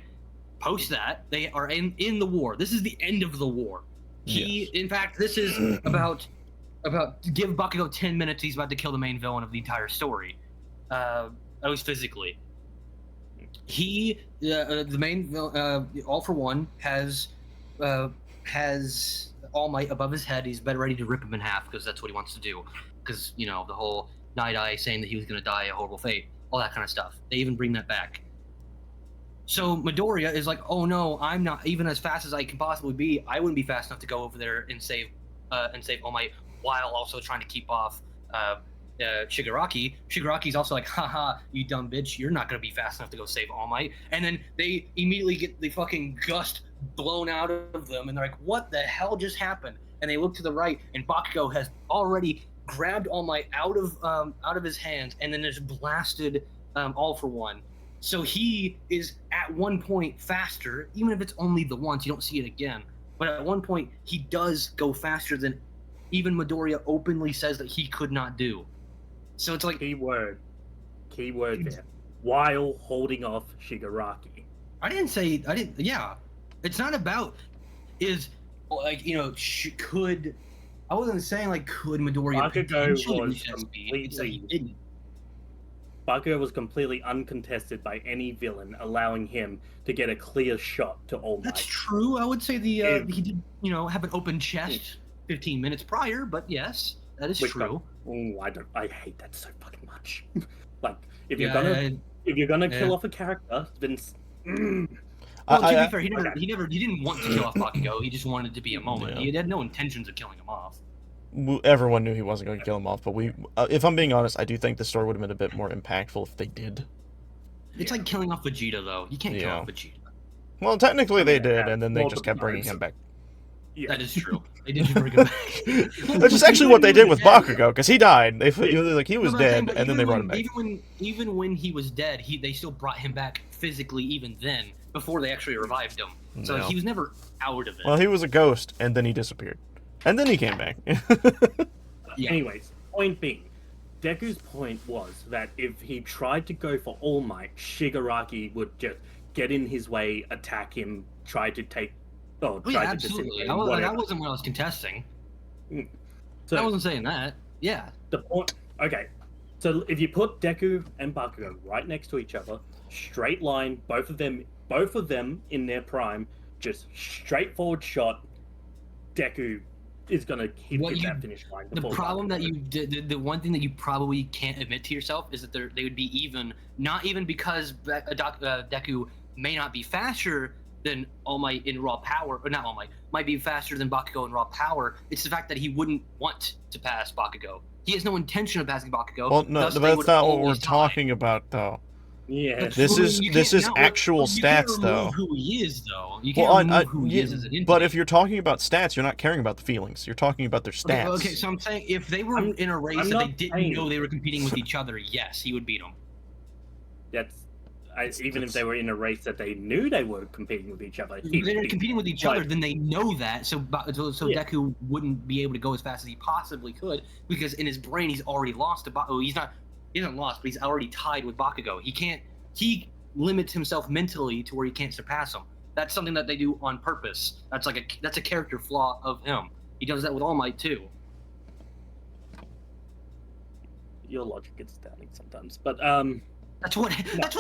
post that, they are in the war. This is the end of the war. In fact, this is about give Bakugo 10 minutes, he's about to kill the main villain of the entire story. At least physically. The main villain, All for One, has All Might above his head. He's about ready to rip him in half because that's what he wants to do. Because, the whole Night Eye saying that he was going to die a horrible fate, all that kind of stuff. They even bring that back. So Midoriya is like, oh no, I'm not even as fast as I can possibly be. I wouldn't be fast enough to go over there and save All Might while also trying to keep off Shigaraki. Shigaraki's also like, haha, you dumb bitch, you're not going to be fast enough to go save All Might. And then they immediately get the fucking gust blown out of them, and they're like, what the hell just happened? and they look to the right, and Bakugo has already grabbed All Might out of his hands, and then just blasted All for One. So he is at one point faster, even if it's only the once. You don't see it again, but at one point he does go faster than even Midoriya openly says that he could not do. So it's like keyword there. While holding off Shigaraki. Yeah, it's not about could. I wasn't saying like could Midoriya potentially reach that speed. It's that he didn't. Bakugo was completely uncontested by any villain, allowing him to get a clear shot to All Might. That's true. I would say he did, have an open chest 15 minutes prior, but yes, that is true. I hate that so fucking much. Like, if you're gonna kill off a character, then. Well, to be fair, he didn't want to kill off Bakugo. He just wanted it to be a moment. Yeah. He had no intentions of killing him off. Everyone knew he wasn't going to kill him off, but if I'm being honest, I do think the story would have been a bit more impactful if they did. It's like killing off Vegeta, though. You can't kill off Vegeta. Well, technically they did, and then they just kept bringing him back. Yeah. That is true. They did bring him back. Which is actually what they did with Bakugo, because he died. He was dead, and then they brought him back. Even when he was dead, they still brought him back physically. Even then, before they actually revived him, so he was never out of it. Well, he was a ghost, and then he disappeared, and then he came back. Anyways, point being, Deku's point was that if he tried to go for All Might, Shigaraki would just get in his way, attack him, try to take. Absolutely. That wasn't what I was contesting. So I wasn't saying that. Yeah. The point. Okay. So if you put Deku and Bakugo right next to each other, straight line, both of them in their prime, just straightforward shot, Deku is gonna hit that finish line. The problem that you did, the one thing that you probably can't admit to yourself is that they would be even, not even because Deku may not be faster than All Might in raw power, or not All Might, might be faster than Bakugo in raw power. It's the fact that he wouldn't want to pass Bakugo. He has no intention of passing Bakugo. Well, no, but that's not what we're talking about, though. Yeah, this is actual stats, though. Who he is, though. You can't remove who he is as an entity. But if you're talking about stats, you're not caring about the feelings. You're talking about their stats. Okay, so I'm saying if they were in a race that they didn't know they were competing with each other, yes, he would beat them. Even if they were in a race that they knew they were competing with each other. If they're competing with each other, then they know that. So Deku wouldn't be able to go as fast as he possibly could, because in his brain he's already lost to Bakugo. He isn't lost, but he's already tied with Bakugo. He limits himself mentally to where he can't surpass him. That's something that they do on purpose. That's a character flaw of him. He does that with All Might too. Your logic gets astounding sometimes, but That's what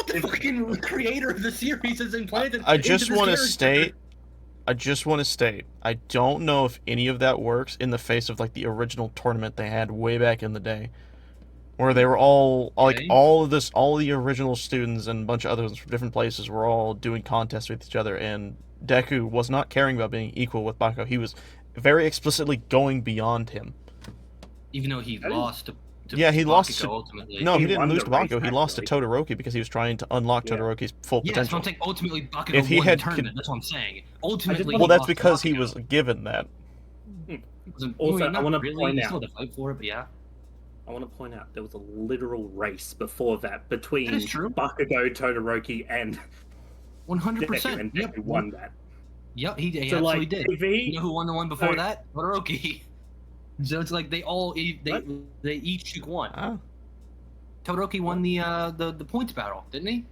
the fucking creator of the series has implanted. I just want to state, I don't know if any of that works in the face of like the original tournament they had way back in the day, where they were all all the original students and a bunch of others from different places were all doing contests with each other, and Deku was not caring about being equal with Bakugo. He was very explicitly going beyond him. Even though he lost to he lost to ultimately. No, he didn't lose to Bakugo. He lost to Todoroki because he was trying to unlock Todoroki's full potential. Yeah, so I'm saying ultimately Bakugo won the tournament. That's what I'm saying. Ultimately, that's because he was given that. Also, I want to point out. Still had to fight for it, but yeah. I want to point out there was a literal race before that between Bakugo, Todoroki, and 100%. And Deku won that. Yep, he absolutely did. You know who won the one before that? Todoroki. So it's like they each took one. Oh. Todoroki won the points battle, didn't he?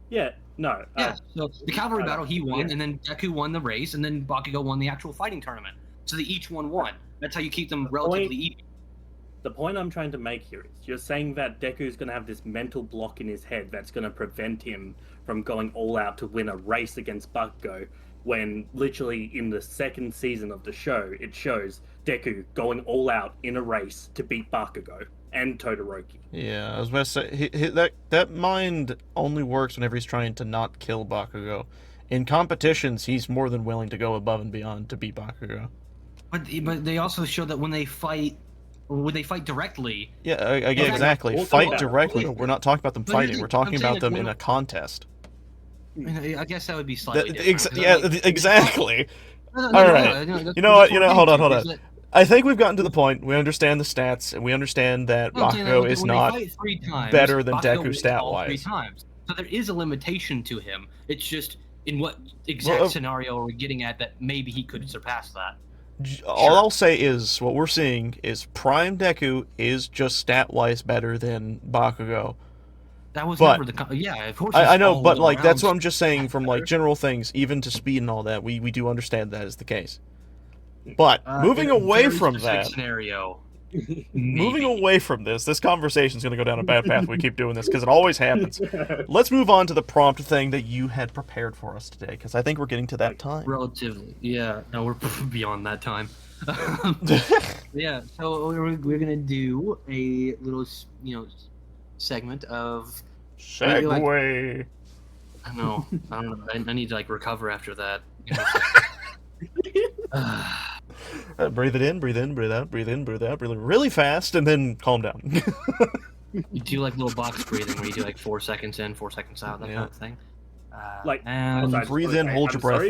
Yeah. No. Yeah. So the cavalry battle he won, and then Deku won the race, and then Bakugo won the actual fighting tournament. So they each won one. That's how you keep them relatively even. The point I'm trying to make here is you're saying that Deku's going to have this mental block in his head that's going to prevent him from going all out to win a race against Bakugo, when literally in the second season of the show, it shows Deku going all out in a race to beat Bakugo and Todoroki. Yeah, I was about to say, that mind only works whenever he's trying to not kill Bakugo. In competitions, he's more than willing to go above and beyond to beat Bakugo. But they also show that when they fight directly... Yeah, exactly. Fight directly. We're not talking about them fighting. We're talking about them in a contest. I guess that would be slightly different. Exactly. All right. You know what? Hold on. I think we've gotten to the point. We understand the stats, and we understand that Bakugo is not better than Deku stat-wise. So there is a limitation to him. It's just in what exact scenario are we getting at that maybe he could surpass that. All I'll say is what we're seeing is Prime Deku is just stat-wise better than Bakugo. That was never the of course. I know, but like that's what I'm just saying from like general things, even to speed and all that. We do understand that is the case. But moving away from that scenario, moving away from this conversation is going to go down a bad path. We keep doing this because it always happens. Let's move on to the prompt thing that you had prepared for us today, because I think we're getting to that time. Relatively, yeah. No, we're beyond that time. Yeah, so we're gonna do a little, segment of segue. I don't know. I need to recover after that. Breathe it in, breathe out, breathe really fast, and then calm down. You do little box breathing where you do 4 seconds in, 4 seconds out, that kind of thing. And breathe in, hold your breath.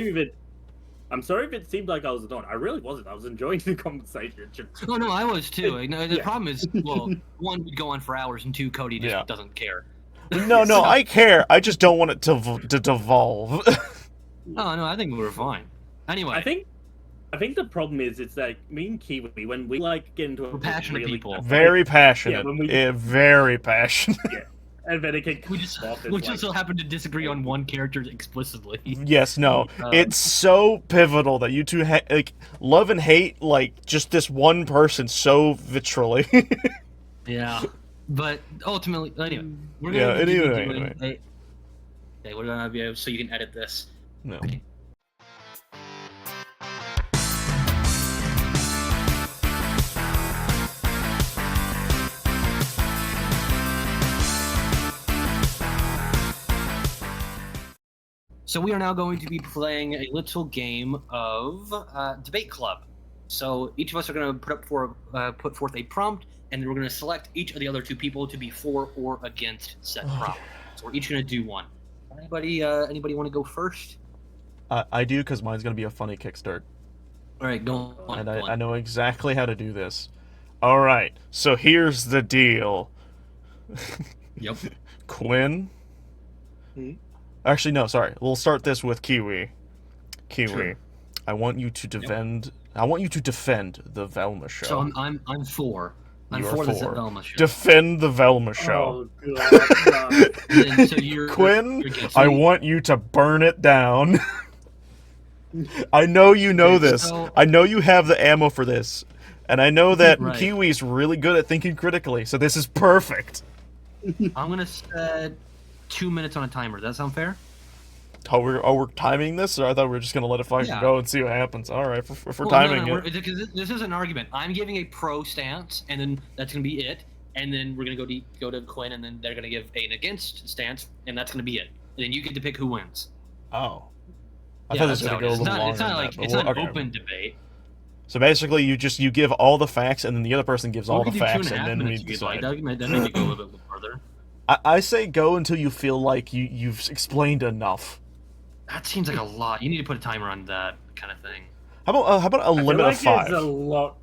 I'm sorry if it seemed like I was annoyed. I really wasn't. I was enjoying the conversation. Oh no, I was too. The problem is, well, one would go on for hours, and two, Cody just doesn't care. No, I care. I just don't want it to devolve. Oh no, I think we were fine. Anyway, I think the problem is it's me and Kiwi, when we get into we're passionate people. Very passionate. Very passionate. Yeah. And then it can we just so happen to disagree on one character explicitly. Yes, no. It's so pivotal that you two love and hate just this one person so vitrally. Yeah. But ultimately, anyway, we're gonna Okay, we're gonna be able so you can edit this. No. Okay. So we are now going to be playing a little game of Debate Club. So each of us are going to put forth a prompt, and then we're going to select each of the other two people to be for or against said prompt. So we're each going to do one. Anybody want to go first? I do, because mine's going to be a funny kickstart. All right, go on. And I know exactly how to do this. All right, so here's the deal. Yep. Quinn? Actually, no, sorry. We'll start this with Kiwi. Kiwi, sure. I want you to defend. Yep. I want you to defend the Velma show. So I'm for. I'm for the Velma show. Defend the Velma show. Oh God. So you're Quinn, I want you to burn it down. I know you know this. So, I know you have the ammo for this, and I know that Kiwi's really good at thinking critically. So this is perfect. I'm gonna set 2 minutes on a timer. Does that sound fair? Oh, we're timing this, or I thought we were just gonna let it go and see what happens. All right, if we're timing it. Because this is an argument. I'm giving a pro stance, and then that's gonna be it. And then we're gonna go to Quinn, and then they're gonna give an against stance, and that's gonna be it. And then you get to pick who wins. Oh, I thought this was gonna go a little longer. It's not it's not an open debate. So basically, you give all the facts, and then the other person gives all the facts, and then we decide. That maybe go a little bit further. I say go until you feel like you've explained enough. That seems like a lot. You need to put a timer on that kind of thing. How about a limit of 5? It's a lot.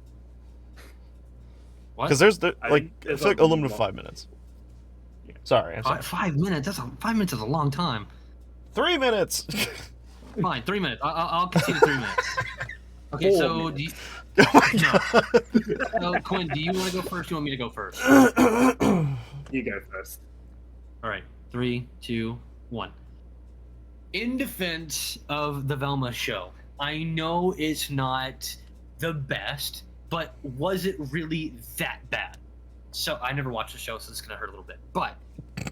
What? Because there's a limit of 5 minutes. Yeah. Sorry, I'm sorry. 5 minutes. 5 minutes is a long time. 3 minutes. Fine, 3 minutes. I'll concede 3 minutes. Okay, so do you... Oh my God. So, Quinn, do you want to go first? Or do you want me to go first? You go first. All right, 3, 2, 1. In defense of the Velma show, I know it's not the best, but was it really that bad? So I never watched the show, so this is gonna hurt a little bit. But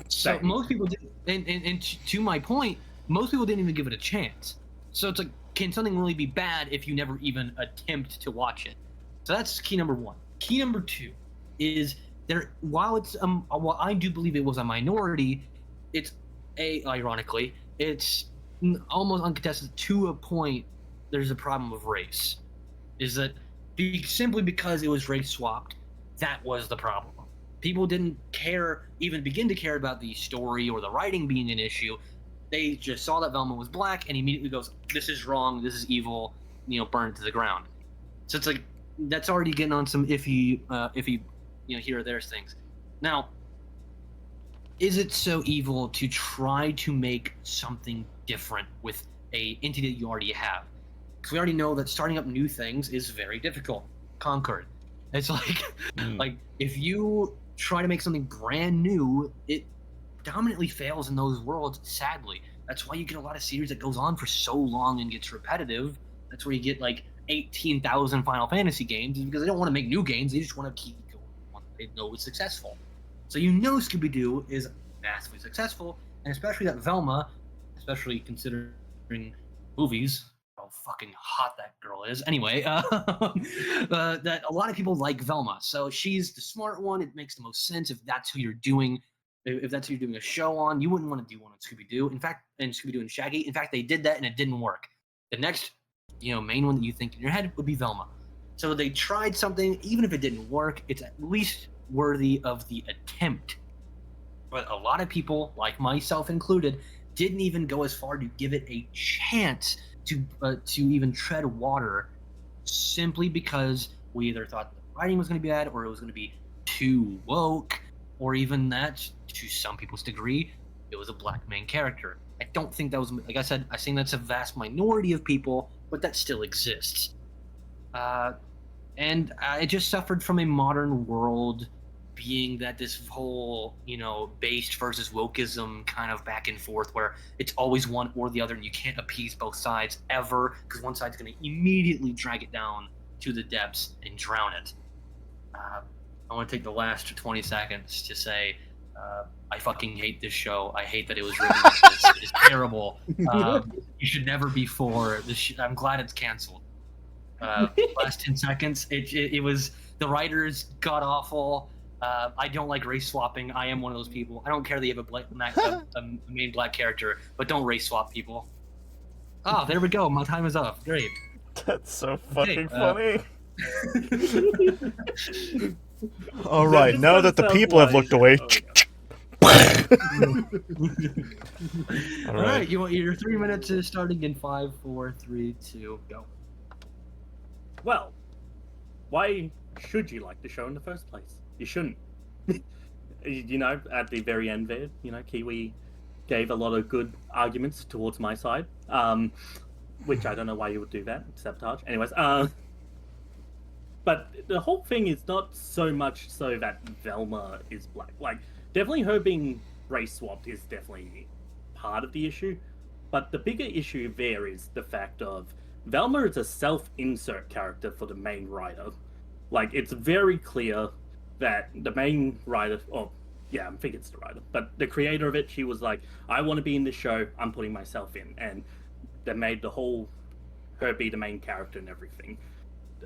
so most people did, and to my point, most people didn't even give it a chance. So it's can something really be bad if you never even attempt to watch it? So that's key number 1. Key number 2 is while I do believe it was a minority, ironically, it's almost uncontested to a point. There's a problem of race. Is that simply because it was race swapped? That was the problem. People didn't even begin to care about the story or the writing being an issue. They just saw that Velma was black and immediately goes, "This is wrong. This is evil." burn it to the ground. So it's like that's already getting on some iffy, here or there things. Now, is it so evil to try to make something different with a entity that you already have? Because we already know that starting up new things is very difficult. Concord. It's like if you try to make something brand new, it dominantly fails in those worlds, sadly. That's why you get a lot of series that goes on for so long and gets repetitive. That's where you get like 18,000 Final Fantasy games, because they don't want to make new games, they just want to keep going one they know is successful. So Scooby-Doo is massively successful, and especially that Velma, especially considering movies, how fucking hot that girl is. Anyway, that a lot of people like Velma, so she's the smart one. It makes the most sense if that's who you're doing. If that's who you're doing a show on, you wouldn't want to do one on Scooby-Doo. In fact, and Scooby-Doo and Shaggy. In fact, they did that and it didn't work. The next, main one that you think in your head would be Velma. So they tried something, even if it didn't work, it's at least worthy of the attempt. But a lot of people, like myself included, didn't even go as far to give it a chance to even tread water, simply because we either thought the writing was going to be bad, or it was going to be too woke, or even that, to some people's degree, it was a black main character. I don't think that was, like I said, I think that's a vast minority of people, but that still exists. And it just suffered from a modern world being that this whole, based versus wokeism kind of back and forth, where it's always one or the other, and you can't appease both sides ever, because one side's going to immediately drag it down to the depths and drown it. I want to take the last 20 seconds to say, I fucking hate this show. I hate that it was written like this. It's terrible. You should never be for this. I'm glad it's canceled. Last 10 seconds, it was, the writers god awful. I don't like race swapping. I am one of those people. I don't care that you have a main black character, but don't race swap people. Oh, there we go. My time is up. Great. That's so fucking funny. All right, now that the people have looked away. All right, you want your 3 minutes is starting in 5, 4, 3, 2, go. Well, why should you like the show in the first place? You shouldn't. At the very end there, Kiwi gave a lot of good arguments towards my side, which I don't know why you would do that. Sabotage. Anyways, but the whole thing is not so much so that Velma is black. Like, definitely her being race swapped is definitely part of the issue, but the bigger issue there is the fact of Velma is a self-insert character for the main writer. Like, it's very clear that the main writer, I think it's the writer, but the creator of it, she was like, I want to be in this show, I'm putting myself in, and they made her be the main character and everything.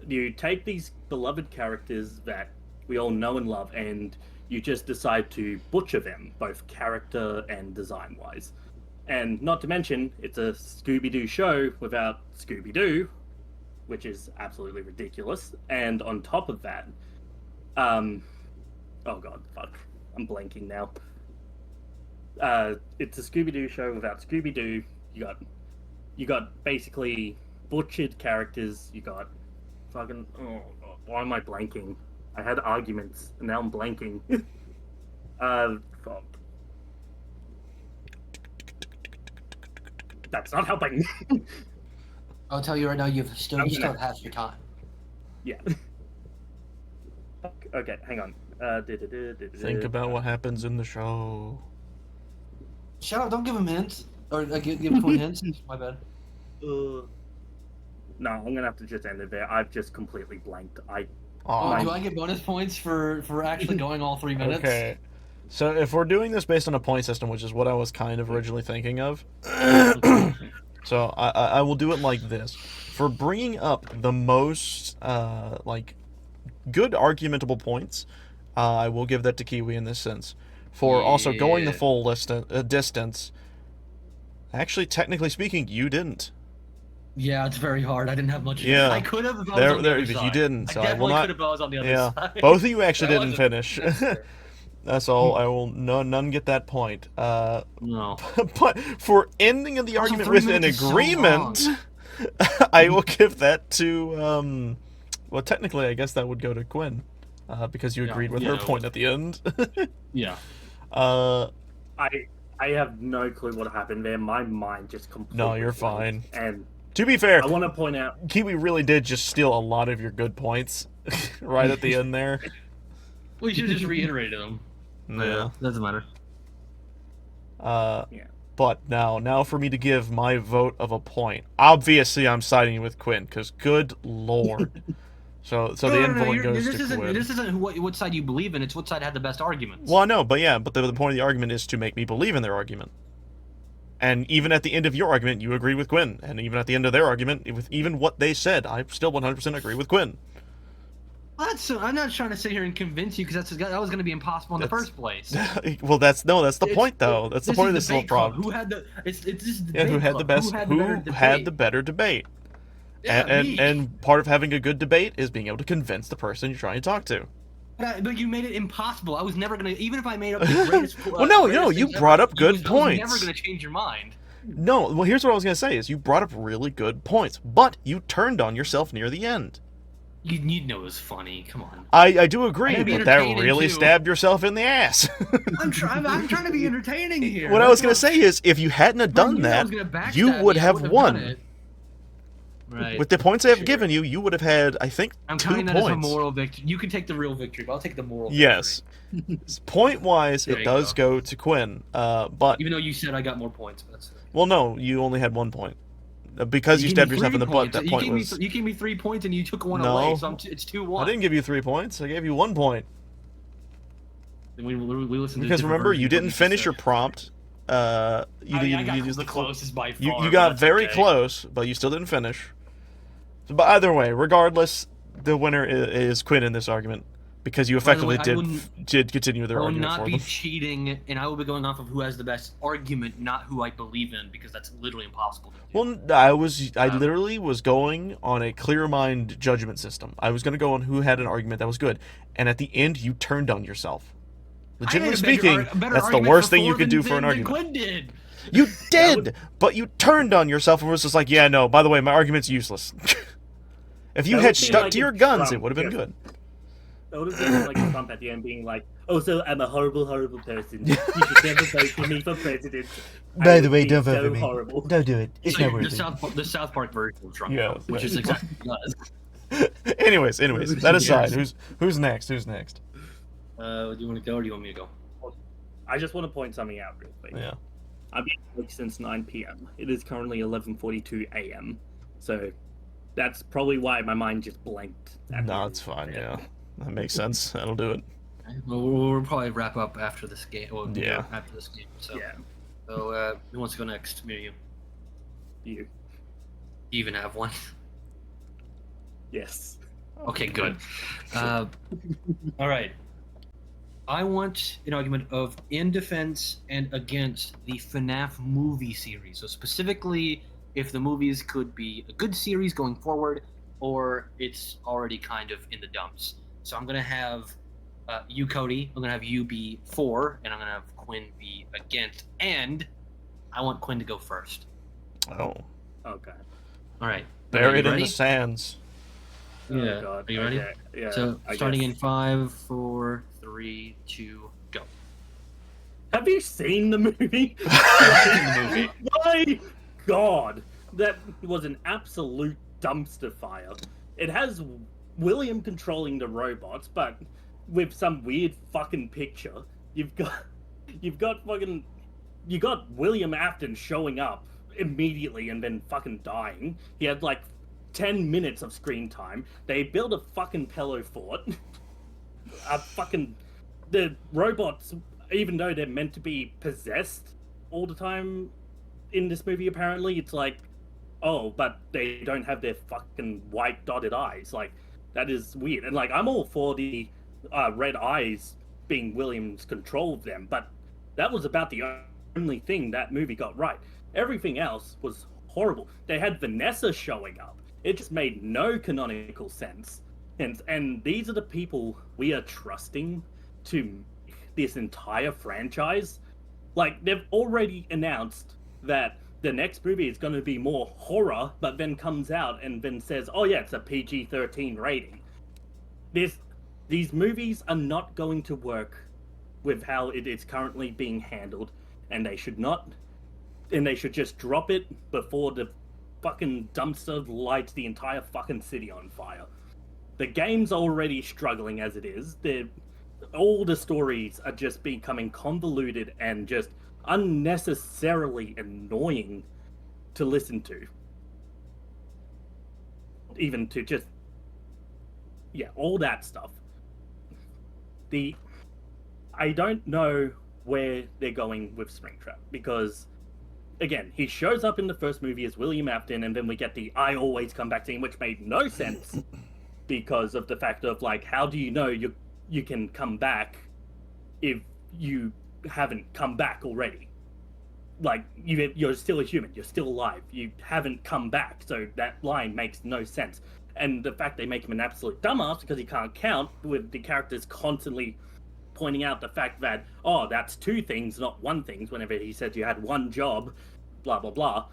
You take these beloved characters that we all know and love, and you just decide to butcher them, both character and design-wise. And not to mention, it's a Scooby-Doo show without Scooby-Doo, which is absolutely ridiculous. And on top of that, oh god, fuck, I'm blanking now. It's a Scooby-Doo show without Scooby-Doo. You got basically butchered characters. You got fucking, oh god, why am I blanking? I had arguments, and now I'm blanking. Fuck. That's not helping. I'll tell you right now, you still have half your time. Yeah. Okay, hang on. Think about what happens in the show. Shut up! Don't give him hints. Or give Quinn hints. My bad. No, I'm gonna have to just end it there. I've just completely blanked. Do I get bonus points for actually going all 3 minutes? Okay. So if we're doing this based on a point system, which is what I was kind of originally thinking of, so I will do it like this. For bringing up the most, good argumentable points, I will give that to Kiwi in this sense. For also going the full distance, actually, technically speaking, you didn't. Yeah, it's very hard. I didn't have much. Yeah, I could have. You didn't. So I will not. Could have. I was on the other side. Both of you actually didn't finish. That's all. I will none get that point. No. But for ending of the argument with an agreement, I will give that to well, technically, I guess that would go to Quinn, because you agreed with her point at the end. Yeah. I have no clue what happened there. My mind just completely. No, you're fine. And to be fair, I want to point out, Kiwi really did just steal a lot of your good points right at the end there. We should have just reiterated them. Yeah, doesn't matter. yeah. But now for me to give my vote of a point. Obviously, I'm siding with Quinn because good lord. So the end vote goes to Quinn. This isn't what side you believe in. It's what side had the best arguments. Well, I know, but yeah, but the point of the argument is to make me believe in their argument. And even at the end of your argument, you agreed with Quinn. And even at the end of their argument, with even what they said, I still 100% agree with Quinn. I'm not trying to sit here and convince you because that was going to be impossible in the first place. Well, that's the point though. That's the point of this little problem. Who had the? It's this yeah, who had the best? Who had the better debate? Yeah, and part of having a good debate is being able to convince the person you're trying to talk to. But you made it impossible. I was never gonna, even if I made up the greatest. Well, no, you brought up good points. I was never gonna change your mind. No, well, here's what I was gonna say: is you brought up really good points, but you turned on yourself near the end. You'd know it was funny. Come on. I do agree, but that really stabbed yourself in the ass. I'm trying to be entertaining here. What I was gonna say is, if you hadn't have done that, you would have won. Right. With the points I have given you, you would have had, I think, 2 points. I'm counting that as a moral victory. You can take the real victory, but I'll take the moral victory. Yes. Point-wise, it does go to Quinn, but... Even though you said I got more points. But that's... Well, no, you only had 1 point. Because you stabbed yourself in the butt, that point was... You gave me 3 points and you took one away, so it's 2-1. I didn't give you 3 points. I gave you 1 point. We listened because remember, you didn't finish your prompt. I got the closest by far. You got very close, but you still didn't finish. But either way, regardless, the winner is Quinn in this argument because you effectively did continue their argument for them. I will not be cheating, and I will be going off of who has the best argument, not who I believe in, because that's literally impossible to do. Well, I literally was going on a clear mind judgment system. I was going to go on who had an argument that was good, and at the end, you turned on yourself. Legitimately speaking, that's the worst thing you could do for an argument. Quinn did. You did, but you turned on yourself and was just like, yeah, no, by the way, my argument's useless. If you had stuck to your guns, it would have been good. That would have been like a Trump at the end being like, oh, so I'm a horrible, horrible person. You should never vote for me for president. By the way, don't vote for me. Horrible. Don't do it. It's not worth it. The South Park version of Trump, which is exactly what it does. Anyways, that aside, who's next? Do you want to go or do you want me to go? I just want to point something out real quick. Yeah. I've been awake since 9 p.m. It is currently 11:42 a.m. So that's probably why my mind just blanked. No, it's fine. Yeah, that makes sense. That'll do it. Well, we'll probably wrap up after this game. Well, yeah. After this game. So, yeah. So, who wants to go next? Me or you? You. Do you even have one? Yes. Okay, good. All right. I want an argument of in defense and against the FNAF movie series. So specifically, if the movies could be a good series going forward, or it's already kind of in the dumps. So I'm going to have you, Cody. I'm going to have you be for, and I'm going to have Quinn be against. And I want Quinn to go first. Oh. Okay. All right. Buried in the sands. Yeah. Oh, God. Are you ready? Okay. Yeah. So starting in 5, 4, 3, 2, go. Have you seen the movie? My God, that was an absolute dumpster fire. It has William controlling the robots, but with some weird fucking picture. You got William Afton showing up immediately and then fucking dying. He had like 10 minutes of screen time. They built a fucking pillow fort. The robots, even though they're meant to be possessed all the time in this movie, apparently, it's like, oh, but they don't have their fucking white dotted eyes. Like, that is weird. And like, I'm all for the red eyes being William's control of them, but that was about the only thing that movie got right. Everything else was horrible. They had Vanessa showing up. It just made no canonical sense. And these are the people we are trusting to this entire franchise. Like, they've already announced that the next movie is going to be more horror, but then comes out and then says, "Oh yeah, it's a PG-13 rating." These movies are not going to work with how it is currently being handled, and they should not. And they should just drop it before the fucking dumpster lights the entire fucking city on fire. The game's already struggling as it is. All the stories are just becoming convoluted and just unnecessarily annoying to listen to. Even to just... yeah, all that stuff. I don't know where they're going with Springtrap, because again, he shows up in the first movie as William Afton, and then we get the "I always come back" scene, which made no sense because of the fact of, like, how do you know you can come back if you haven't come back already? Like, you're still a human, you're still alive, you haven't come back, so that line makes no sense. And the fact they make him an absolute dumbass because he can't count, with the characters constantly pointing out the fact that, oh, that's two things, not one thing, whenever he said you had one job, blah, blah, blah.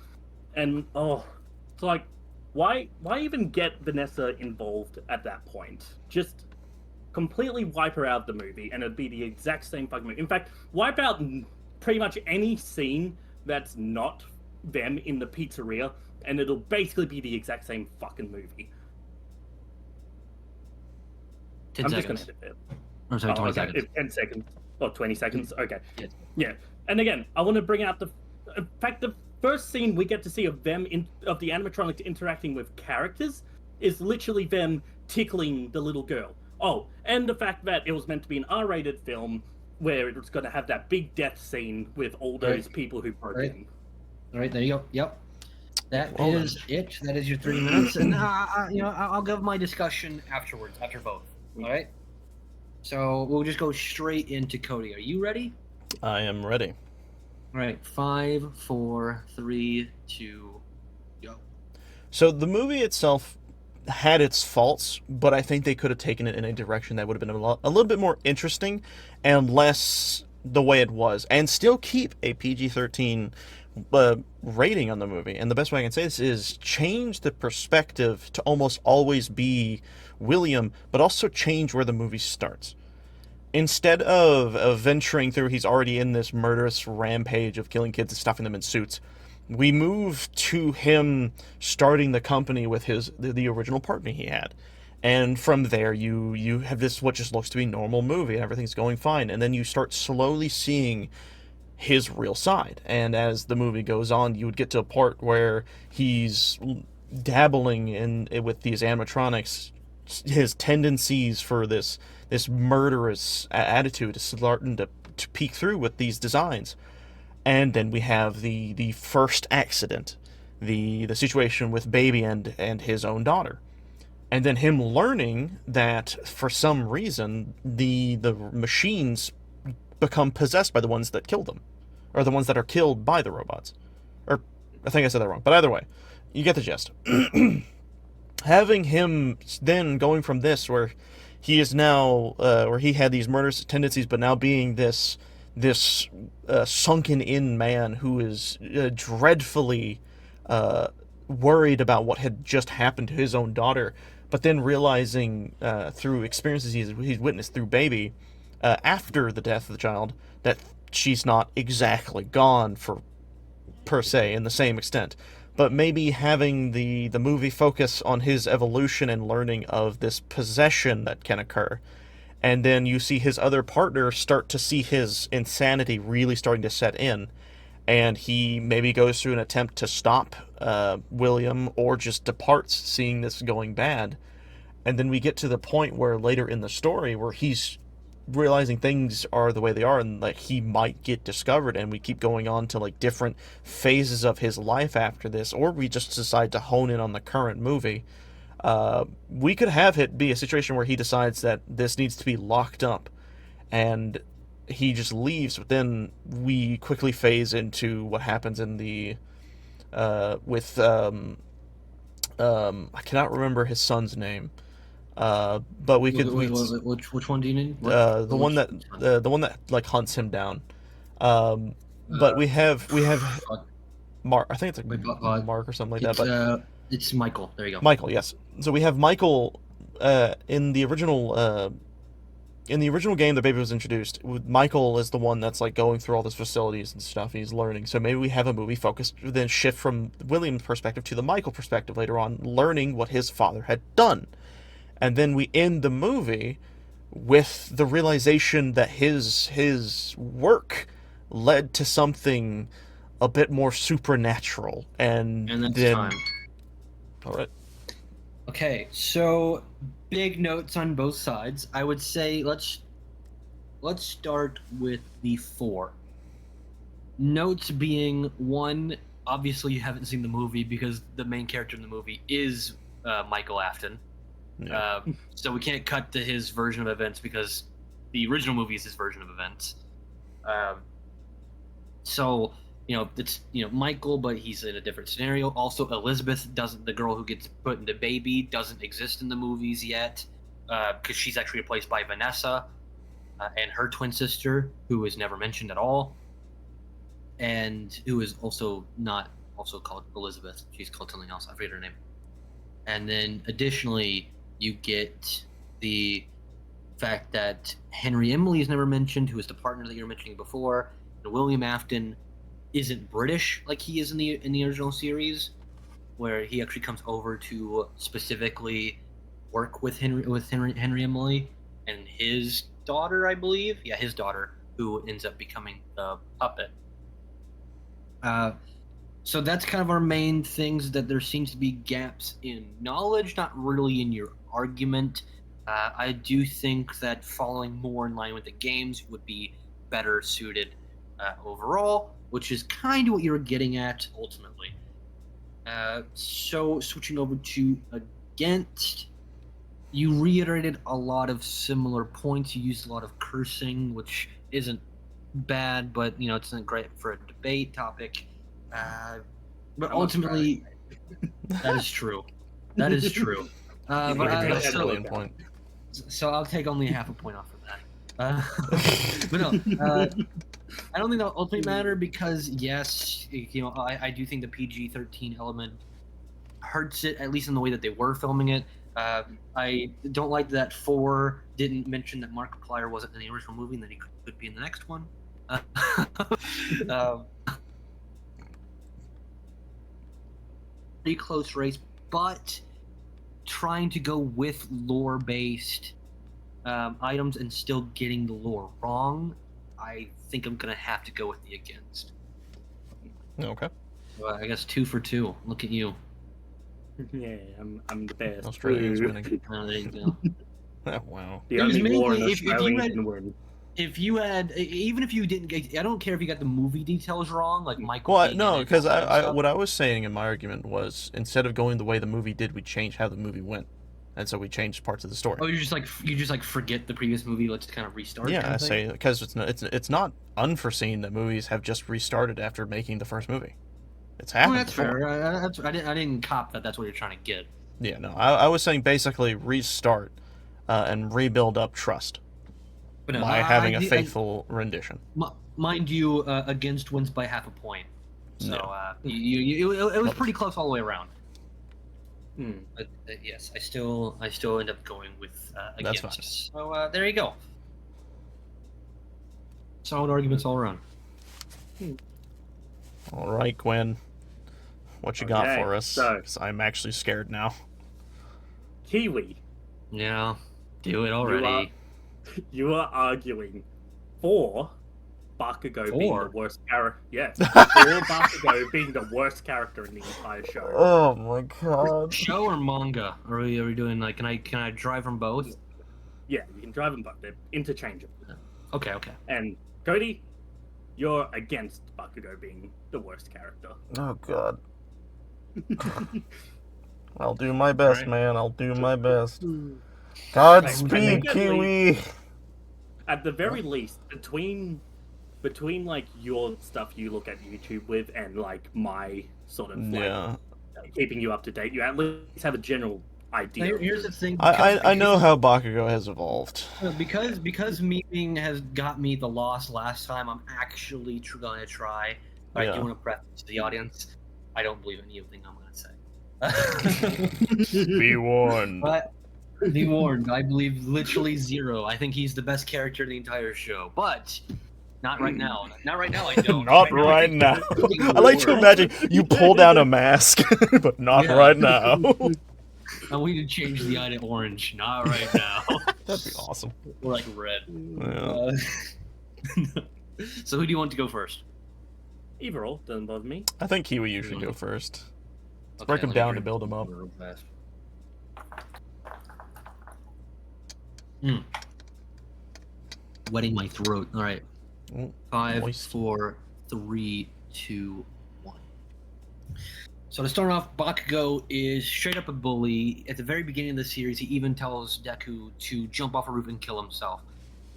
And, it's like, why even get Vanessa involved at that point? Just completely wipe her out of the movie, and it'd be the exact same fucking movie. In fact, wipe out pretty much any scene that's not them in the pizzeria, and it'll basically be the exact same fucking movie. 10 seconds. Just gonna edit it. I'm sorry, 20 okay. seconds. 10 seconds. Or 20 seconds. Okay. Yes. Yeah. And again, I want to bring out in fact, the first scene we get to see of the animatronics interacting with characters is literally them tickling the little girl. Oh, and the fact that it was meant to be an R-rated film where it was going to have that big death scene with all those people who broke in. All right, there you go. Yep. That is it. That is your 3 minutes. And, I'll give my discussion afterwards, after both. All right? So we'll just go straight into Cody. Are you ready? I am ready. All right. 5, 4, 3, 2, go. So the movie itself had its faults, but I think they could have taken it in a direction that would have been a little bit more interesting and less the way it was, and still keep a PG-13 rating on the movie. And the best way I can say this is change the perspective to almost always be William, but also change where the movie starts. Instead of venturing through, he's already in this murderous rampage of killing kids and stuffing them in suits. We move to him starting the company with the original partner he had. And from there, you have this, what just looks to be normal movie, and everything's going fine. And then you start slowly seeing his real side. And as the movie goes on, you would get to a part where he's dabbling with these animatronics. His tendencies for this murderous attitude is starting to peek through with these designs. And then we have the first accident, the situation with Baby and his own daughter. And then him learning that for some reason the machines become possessed by the ones that kill them, or the ones that are killed by the robots. Or I think I said that wrong, but either way, you get the gist. Having him then going from this, where he is now, where he had these murderous tendencies, but now being this sunken-in man who is dreadfully worried about what had just happened to his own daughter, but then realizing through experiences he's witnessed through Baby, after the death of the child, that she's not exactly gone per se in the same extent. But maybe having the movie focus on his evolution and learning of this possession that can occur. And then you see his other partner start to see his insanity really starting to set in. And he maybe goes through an attempt to stop William, or just departs seeing this going bad. And then we get to the point where later in the story where he's realizing things are the way they are, and like he might get discovered, and we keep going on to like different phases of his life after this, or we just decide to hone in on the current movie. We could have it be a situation where he decides that this needs to be locked up and he just leaves, but then we quickly phase into what happens in the with I cannot remember his son's name. But we could. Which one do you need? The one that like hunts him down. But we have. Mark. I think it's like Wait, Mark or something like that. But it's Michael. There you go. Michael, yes. So we have Michael in the original. In the original game, the baby was introduced. Michael is the one that's like going through all these facilities and stuff. He's learning. So maybe we have a movie focused, then shift from William's perspective to the Michael perspective later on, learning what his father had done, and then we end the movie with the realization that his work led to something a bit more supernatural, and that's then time. All right. Okay, so big notes on both sides. I would say let's start with the 4. Notes being, 1, obviously you haven't seen the movie because the main character in the movie is Michael Afton. Yeah. So we can't cut to his version of events because the original movie is his version of events. So it's Michael, but he's in a different scenario. Also, Elizabeth the girl who gets put into baby doesn't exist in the movies yet, because she's actually replaced by Vanessa, and her twin sister, who is never mentioned at all, and who is also not also called Elizabeth. She's called something else. I forget her name. And then additionally, you get the fact that Henry Emily is never mentioned, who is the partner that you were mentioning before, and William Afton isn't British like he is in the original series, where he actually comes over to specifically work with Henry Emily and his daughter, I believe. Yeah, his daughter, who ends up becoming the puppet. So that's kind of our main things, that there seems to be gaps in knowledge, not really in your argument. I do think that following more in line with the games would be better suited overall, which is kind of what you're getting at ultimately. So switching over to against, you reiterated a lot of similar points. You used a lot of cursing, which isn't bad, but it's not great for a debate topic. But ultimately, that is true. That is true. Point. So I'll take only half a point off of that. But no, I don't think that ultimately matter, because yes, I do think the PG-13 element hurts it, at least in the way that they were filming it. I don't like that 4 didn't mention that Markiplier wasn't in the original movie and that he could be in the next one. Pretty close race, but trying to go with lore-based items and still getting the lore wrong, I think I'm gonna have to go with the against. Okay. Well, I guess 2 for 2. Look at you. Yeah, I'm the best. Australia's winning. Oh, there you go. Wow. The only war in if you Australia had, can win. if you had, even if you didn't get, I don't care if you got the movie details wrong, like Michael. Well, no, because what I was saying in my argument was, instead of going the way the movie did, we changed how the movie went, and so we changed parts of the story. Oh, you just like forget the previous movie. Let's kind of restart. Yeah, kind I of say, because it's not unforeseen that movies have just restarted after making the first movie. It's happened. Oh, that's before. fair. I didn't cop that. That's what you're trying to get. Yeah, no, I was saying basically restart and rebuild up trust But no, by having a faithful rendition. Mind you, against wins by half a point. So it was pretty close all the way around. But yes, I still end up going with against. That's fine. So there you go. Solid arguments all around. All right, Quinn. What you got for us? So, 'Cause I'm actually scared now. Kiwi. Yeah, do it already. You are arguing for Bakugo being the worst character. Yes, for Bakugo being the worst character in the entire show. Oh my god. Show or manga? Are we doing like? Can I drive from both? Yeah, you can drive them both. They're interchangeable. Okay. And Cody, you're against Bakugo being the worst character. Oh god. I'll do my best, Right. man. I'll do my best. Godspeed, Kiwi. At the very least, between like your stuff you look at YouTube with and like my sort of keeping you up to date, you at least have a general idea. Here's the thing. I know how Bakugo has evolved. Because memeing has got me the loss last time. I'm actually gonna try I Yeah. do want to preface to the audience, I don't believe anything I'm going to say. Be warned. But be warned, I believe literally zero. I think he's the best character in the entire show, but not right now. Not right now, I don't. Not right now. I like to imagine you pull down a mask, but not right now. I want you to change the eye to orange. Not right now. That'd be awesome. Or like red. Yeah. So who do you want to go first? Either or, doesn't bother me. I think Kiwi, you should go first. Let's Okay, break him let me down to drink build him up. real fast. Wetting my throat. All right. Mm, 5, moist. 4, 3, 2, 1. So to start off, Bakugo is straight up a bully. At the very beginning of the series, he even tells Deku to jump off a roof and kill himself.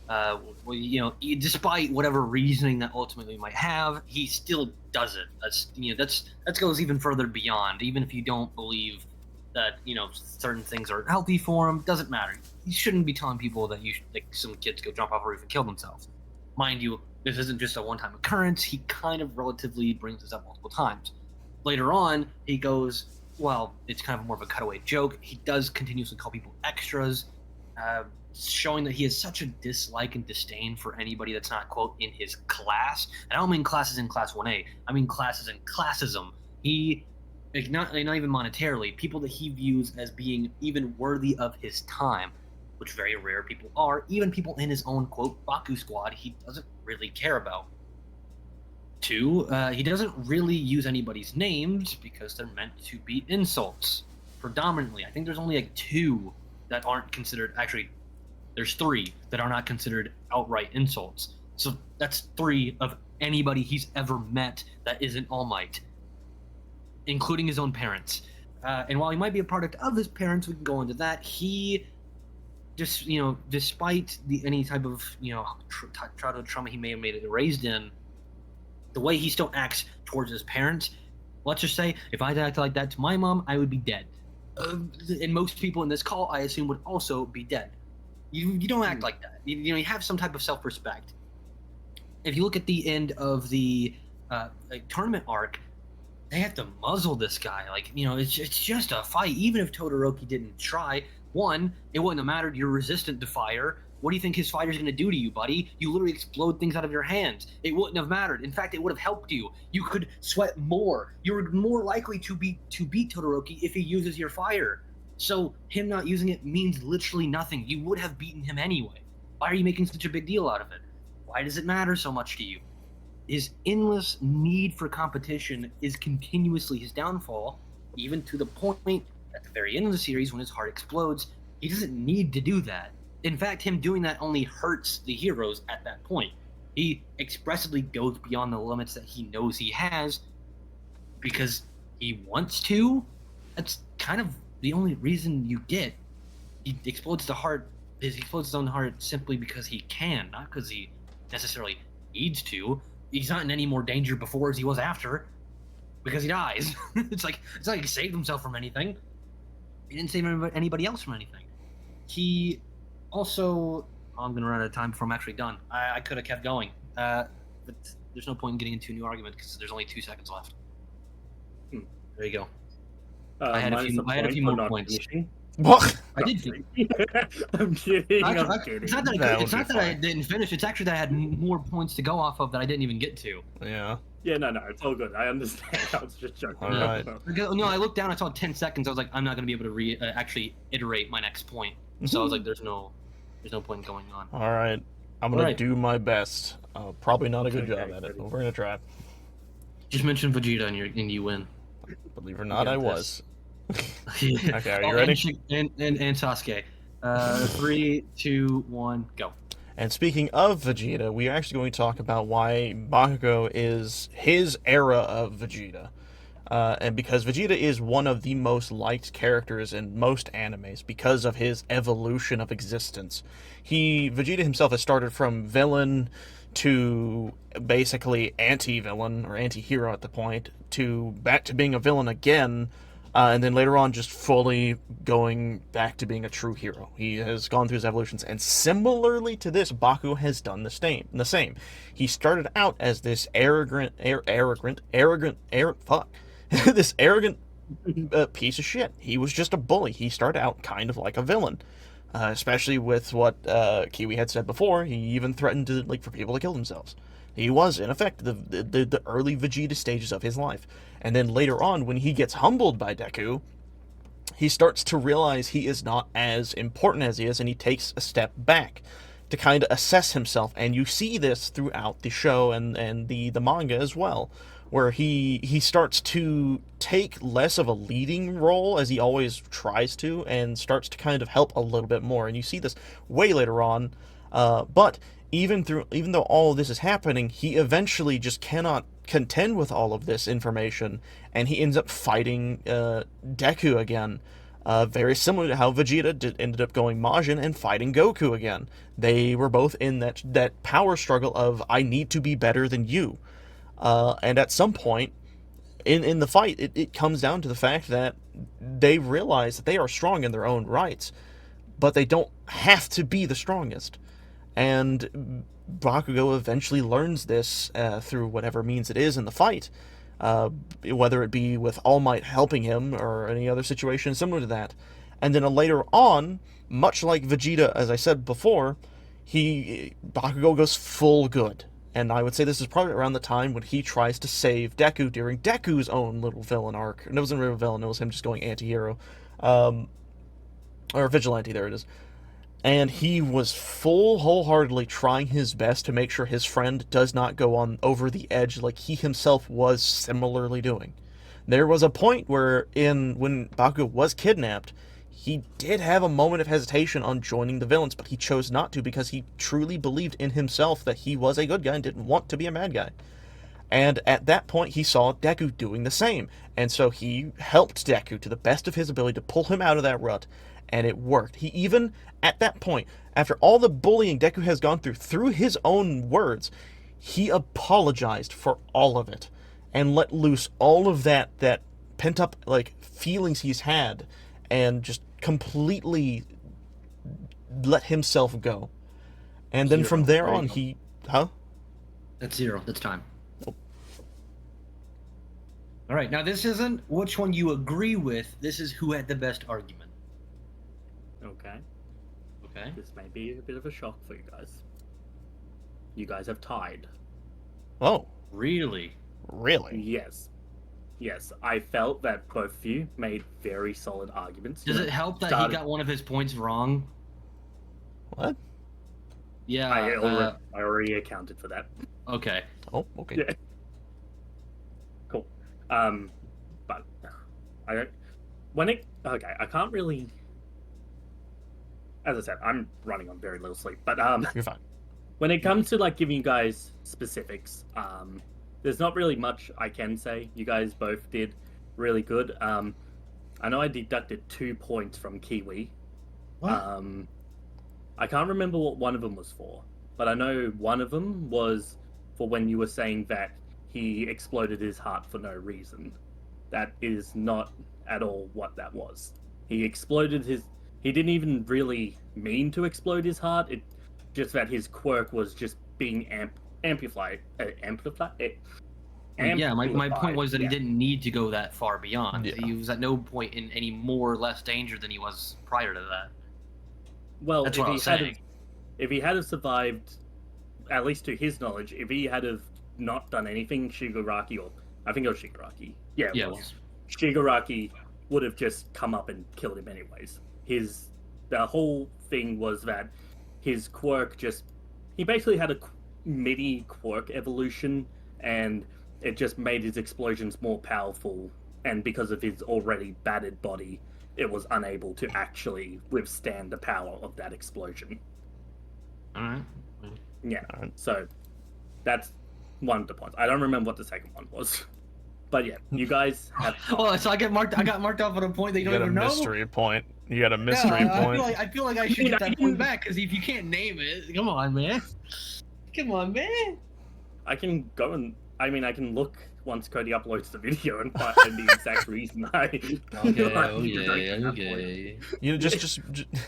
Well, you know, despite whatever reasoning that ultimately might have, he still does it. That goes even further beyond. Even if you don't believe that certain things are healthy for him, doesn't matter. You shouldn't be telling people that some kids go jump off a roof and kill themselves. Mind you, this isn't just a one-time occurrence. He kind of relatively brings this up multiple times. Later on, he goes, well, it's kind of more of a cutaway joke. He does continuously call people extras, showing that he has such a dislike and disdain for anybody that's not, quote, in his class. And I don't mean classes in Class 1A. I mean classes in classism. Not even monetarily, people that he views as being even worthy of his time, which very rare people are. Even people in his own, quote, Baku squad, he doesn't really care about. 2, he doesn't really use anybody's names because they're meant to be insults. Predominantly, I think there's only like 2 that aren't considered. Actually, there's 3 that are not considered outright insults. So that's 3 of anybody he's ever met that isn't All Might, including his own parents. And while he might be a product of his parents, we can go into that. He just, despite any type of, childhood trauma he may have made raised in, the way he still acts towards his parents, let's just say, if I acted like that to my mom, I would be dead. And most people in this call, I assume, would also be dead. You don't act like that. You have some type of self-respect. If you look at the end of the tournament arc, they have to muzzle this guy. It's just a fight. Even if Todoroki didn't try, 1, it wouldn't have mattered. You're resistant to fire. What do you think his fighter's going to do to you, buddy? You literally explode things out of your hands. It wouldn't have mattered. In fact, it would have helped you. You could sweat more. You're more likely to beat Todoroki if he uses your fire. So him not using it means literally nothing. You would have beaten him anyway. Why are you making such a big deal out of it? Why does it matter so much to you? His endless need for competition is continuously his downfall, even to the point at the very end of the series when his heart explodes. He doesn't need to do that. In fact, him doing that only hurts the heroes at that point. He expressly goes beyond the limits that he knows he has because he wants to. That's kind of the only reason you get. He explodes his own heart simply because he can, not because he necessarily needs to. He's not in any more danger before as he was after, because he dies. It's not like he saved himself from anything. He didn't save anybody else from anything. He also, I'm gonna run out of time before I'm actually done. I could have kept going, but there's no point in getting into a new argument because there's only 2 seconds left. There you go. I had a few more points. Finishing. What? I did. I'm kidding. It's not that I didn't finish. It's actually that I had more points to go off of that I didn't even get to. Yeah. Yeah, no, it's all good. I understand. I was just joking. All right. No, I looked down. I saw 10 seconds. I was like, I'm not going to be able to actually iterate my next point. So I was like, there's no point going on. All right. I'm going to do my best. Probably not a good job at it, but we're going to try. Just mention Vegeta and you win. Believe it or not, I was. Okay, are you ready? And Sasuke. 3, 2, 1, go. And speaking of Vegeta, we are actually going to talk about why Bakugo is his era of Vegeta. And because Vegeta is one of the most liked characters in most animes because of his evolution of existence. Vegeta himself has started from villain to basically anti-villain or anti-hero at the point, to back to being a villain again, And then later on, just fully going back to being a true hero. He has gone through his evolutions, and similarly to this, Baku has done the same. He started out as this this arrogant piece of shit. He was just a bully. He started out kind of like a villain, especially with what Kiwi had said before. He even threatened to for people to kill themselves. He was, in effect, the early Vegeta stages of his life. And then later on, when he gets humbled by Deku, he starts to realize he is not as important as he is, and he takes a step back to kind of assess himself. And you see this throughout the show and the manga as well, where he starts to take less of a leading role, as he always tries to, and starts to kind of help a little bit more. And you see this way later on, but even though all of this is happening, he eventually just cannot contend with all of this information, and he ends up fighting Deku again. Very similar to how Vegeta ended up going Majin and fighting Goku again. They were both in that power struggle of, I need to be better than you. And at some point in the fight, it comes down to the fact that they realize that they are strong in their own rights, but they don't have to be the strongest. And Bakugo eventually learns this through whatever means it is in the fight, whether it be with All Might helping him or any other situation similar to that. And then later on, much like Vegeta, as I said before, Bakugo goes full good. And I would say this is probably around the time when he tries to save Deku during Deku's own little villain arc. And it wasn't really a villain, it was him just going anti-hero. Or vigilante, there it is. And he was wholeheartedly trying his best to make sure his friend does not go on over the edge like he himself was similarly doing. There was a point where when Bakugo was kidnapped, he did have a moment of hesitation on joining the villains, but he chose not to because he truly believed in himself that he was a good guy and didn't want to be a bad guy. And at that point, he saw Deku doing the same, and so he helped Deku to the best of his ability to pull him out of that rut, and it worked. He even, at that point, after all the bullying Deku has gone through his own words, he apologized for all of it, and let loose all of that pent-up, feelings he's had, and just completely let himself go. And then from there on, That's 0. That's time. Oh. All right, now this isn't which one you agree with. This is who had the best argument. Okay. Okay. This may be a bit of a shock for you guys. You guys have tied. Oh. Really? Really? Yes. Yes, I felt that both of you made very solid arguments. Does it help that he got one of his points wrong? What? Yeah. I already accounted for that. Okay. Oh, okay. Yeah. Cool. But I can't really. As I said, I'm running on very little sleep, but You're fine. when it comes to giving you guys specifics, there's not really much I can say. You guys both did really good. I know I deducted 2 points from Kiwi. What? I can't remember what one of them was for, but I know one of them was for when you were saying that he exploded his heart for no reason. That is not at all what that was. He didn't even really mean to explode his heart. It just that his quirk was just being amplified. Yeah, my point was that he didn't need to go that far beyond. Yeah. He was at no point in any more or less danger than he was prior to that. Well, That's what I was saying. If he had have survived, at least to his knowledge, if he had have not done anything, Shigaraki, or I think it was Shigaraki. Yeah, it was. Shigaraki would have just come up and killed him anyways. The whole thing was that his quirk he basically had a mini quirk evolution, and it just made his explosions more powerful, and because of his already battered body, it was unable to actually withstand the power of that explosion. Alright. Yeah, so that's one of the points. I don't remember what the second one was. But yeah, you guys have... Oh, so I got marked off on a point that you don't even know? You got a mystery point. You got a mystery point. I feel like I should get that point back, because if you can't name it, come on, man. Come on, man. I can go and I mean, I can look once Cody uploads the video and find the exact reason I. Okay. You know, just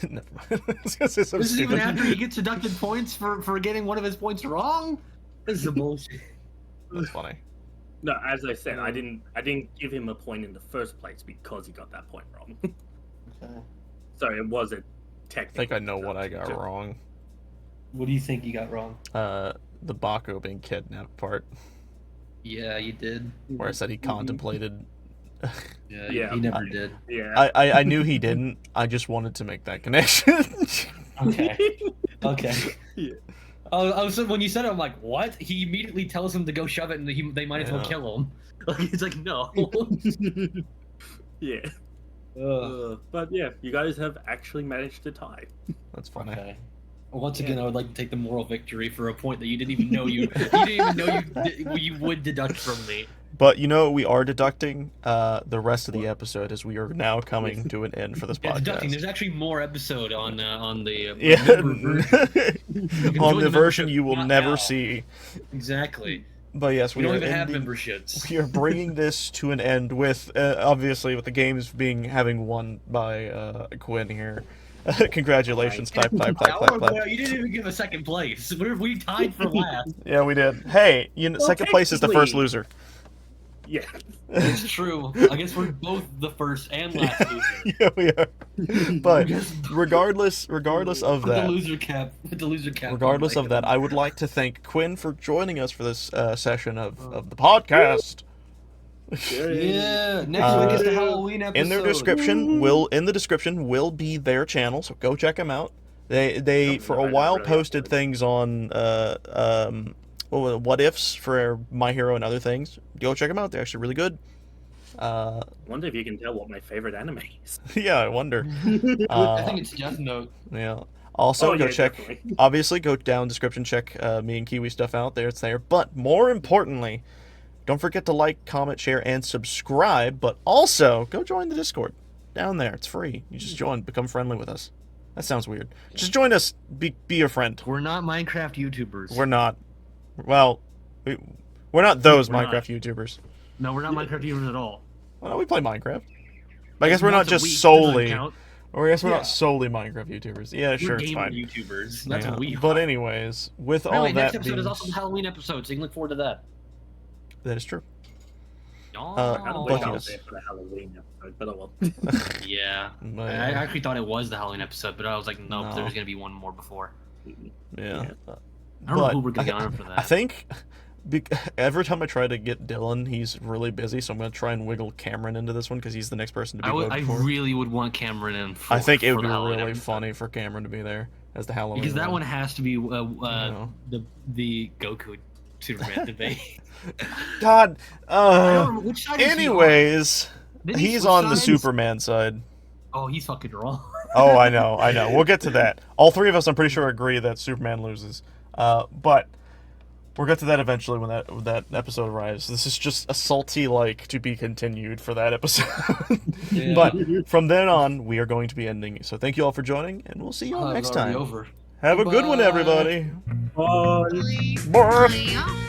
never mind. I was gonna say something This is even stupid. after he gets deducted points for getting one of his points wrong. This is bullshit. That's funny. No, as I said, I didn't give him a point in the first place because he got that point wrong. Okay. So it was a I technical. think I know what I got wrong. What do you think you got wrong? The Baco being kidnapped part, Yeah, you did. where I said he contemplated. Yeah, he never did. Yeah. I knew he didn't. I just wanted to make that connection. Okay. Okay. Yeah. Oh, so when you said it, I'm like, what? He immediately tells him to go shove it, and they might as well Yeah. kill him. Like, he's like, no. Yeah. But yeah, you guys have actually managed to tie. That's funny. Okay. Once again, I would like to take the moral victory for a point that you didn't even know you didn't even know you would deduct from me. But you know, we are deducting the rest of the episode as we are now coming to an end for this Yeah, podcast. deducting. There's actually more episode on the Yeah, member version. on the version membership, you will not never now. see. Exactly. But yes, We we don't are even have ending- memberships. We are bringing this to an end with obviously with the games having won by Quinn here. Congratulations! Clap, clap, clap, clap, clap. You didn't even give a second place. What if we tied for last? Yeah, we did. Hey, you know, Well, second place is the first technically- loser. Yeah. It's true. I guess we're both the first and last loser. Yeah, we are. But regardless of Put the that, loser cap. Put the loser cap. regardless on, of that, I would like to thank Quinn for joining us for this session of the podcast. Yeah. Next week is the Halloween episode. In their description will be their channel, so go check them out. They for a while posted things on what ifs for My Hero and other things. Go check them out. They're actually really good. Wonder if you can tell what my favorite anime is. Yeah, I wonder. I think it's Death Note. Yeah. Also, Oh, go yeah, check. definitely. Obviously, go down description. Check me and Kiwi stuff out there. It's there. But more importantly, don't forget to like, comment, share, and subscribe. But also, go join the Discord down there. It's free. You just join, become friendly with us. That sounds weird. Just join us. Be a friend. We're not Minecraft YouTubers. We're not. Well, we're not those We're not. Minecraft YouTubers. No, we're not Minecraft YouTubers at all. Well, we play Minecraft. I guess we're not Once a just week, solely. doesn't count. Or I guess we're Yeah. not solely Minecraft YouTubers. Yeah, sure, We're it's gamer fine. YouTubers. That's Yeah. what we are. But anyways, with all Really, next that episode being, is also the Halloween episode, so you can look forward to that. that is true. I But don't think I was yes. there for the Halloween episode, but oh well. Yeah. But, I actually thought it was the Halloween episode, but I was like, nope, No. there's gonna be one more before. yeah. I don't know who we're gonna get on for I that. think every time I try to get Dylan, he's really busy, so I'm going to try and wiggle Cameron into this one because he's the next person to be voted I for. really would want Cameron in. For, I think it for would the be Halloween really episode. funny for Cameron to be there as the Halloween Because that one has to be know. the Goku Superman debate. God. I don't remember, which side is he on? Anyways, Didn't he he's switch on the sides? Superman side. Oh, he's fucking wrong. Oh, I know. We'll get to that. All three of us, I'm pretty sure, agree that Superman loses. But we'll get to that eventually when that episode arrives. This is just a salty, to be continued for that episode. Yeah. But from then on, we are going to be ending. So thank you all for joining, and we'll see you all Oh, next it's already time. over. Have a good one, Bye. everybody. Bye. Bye. Bye.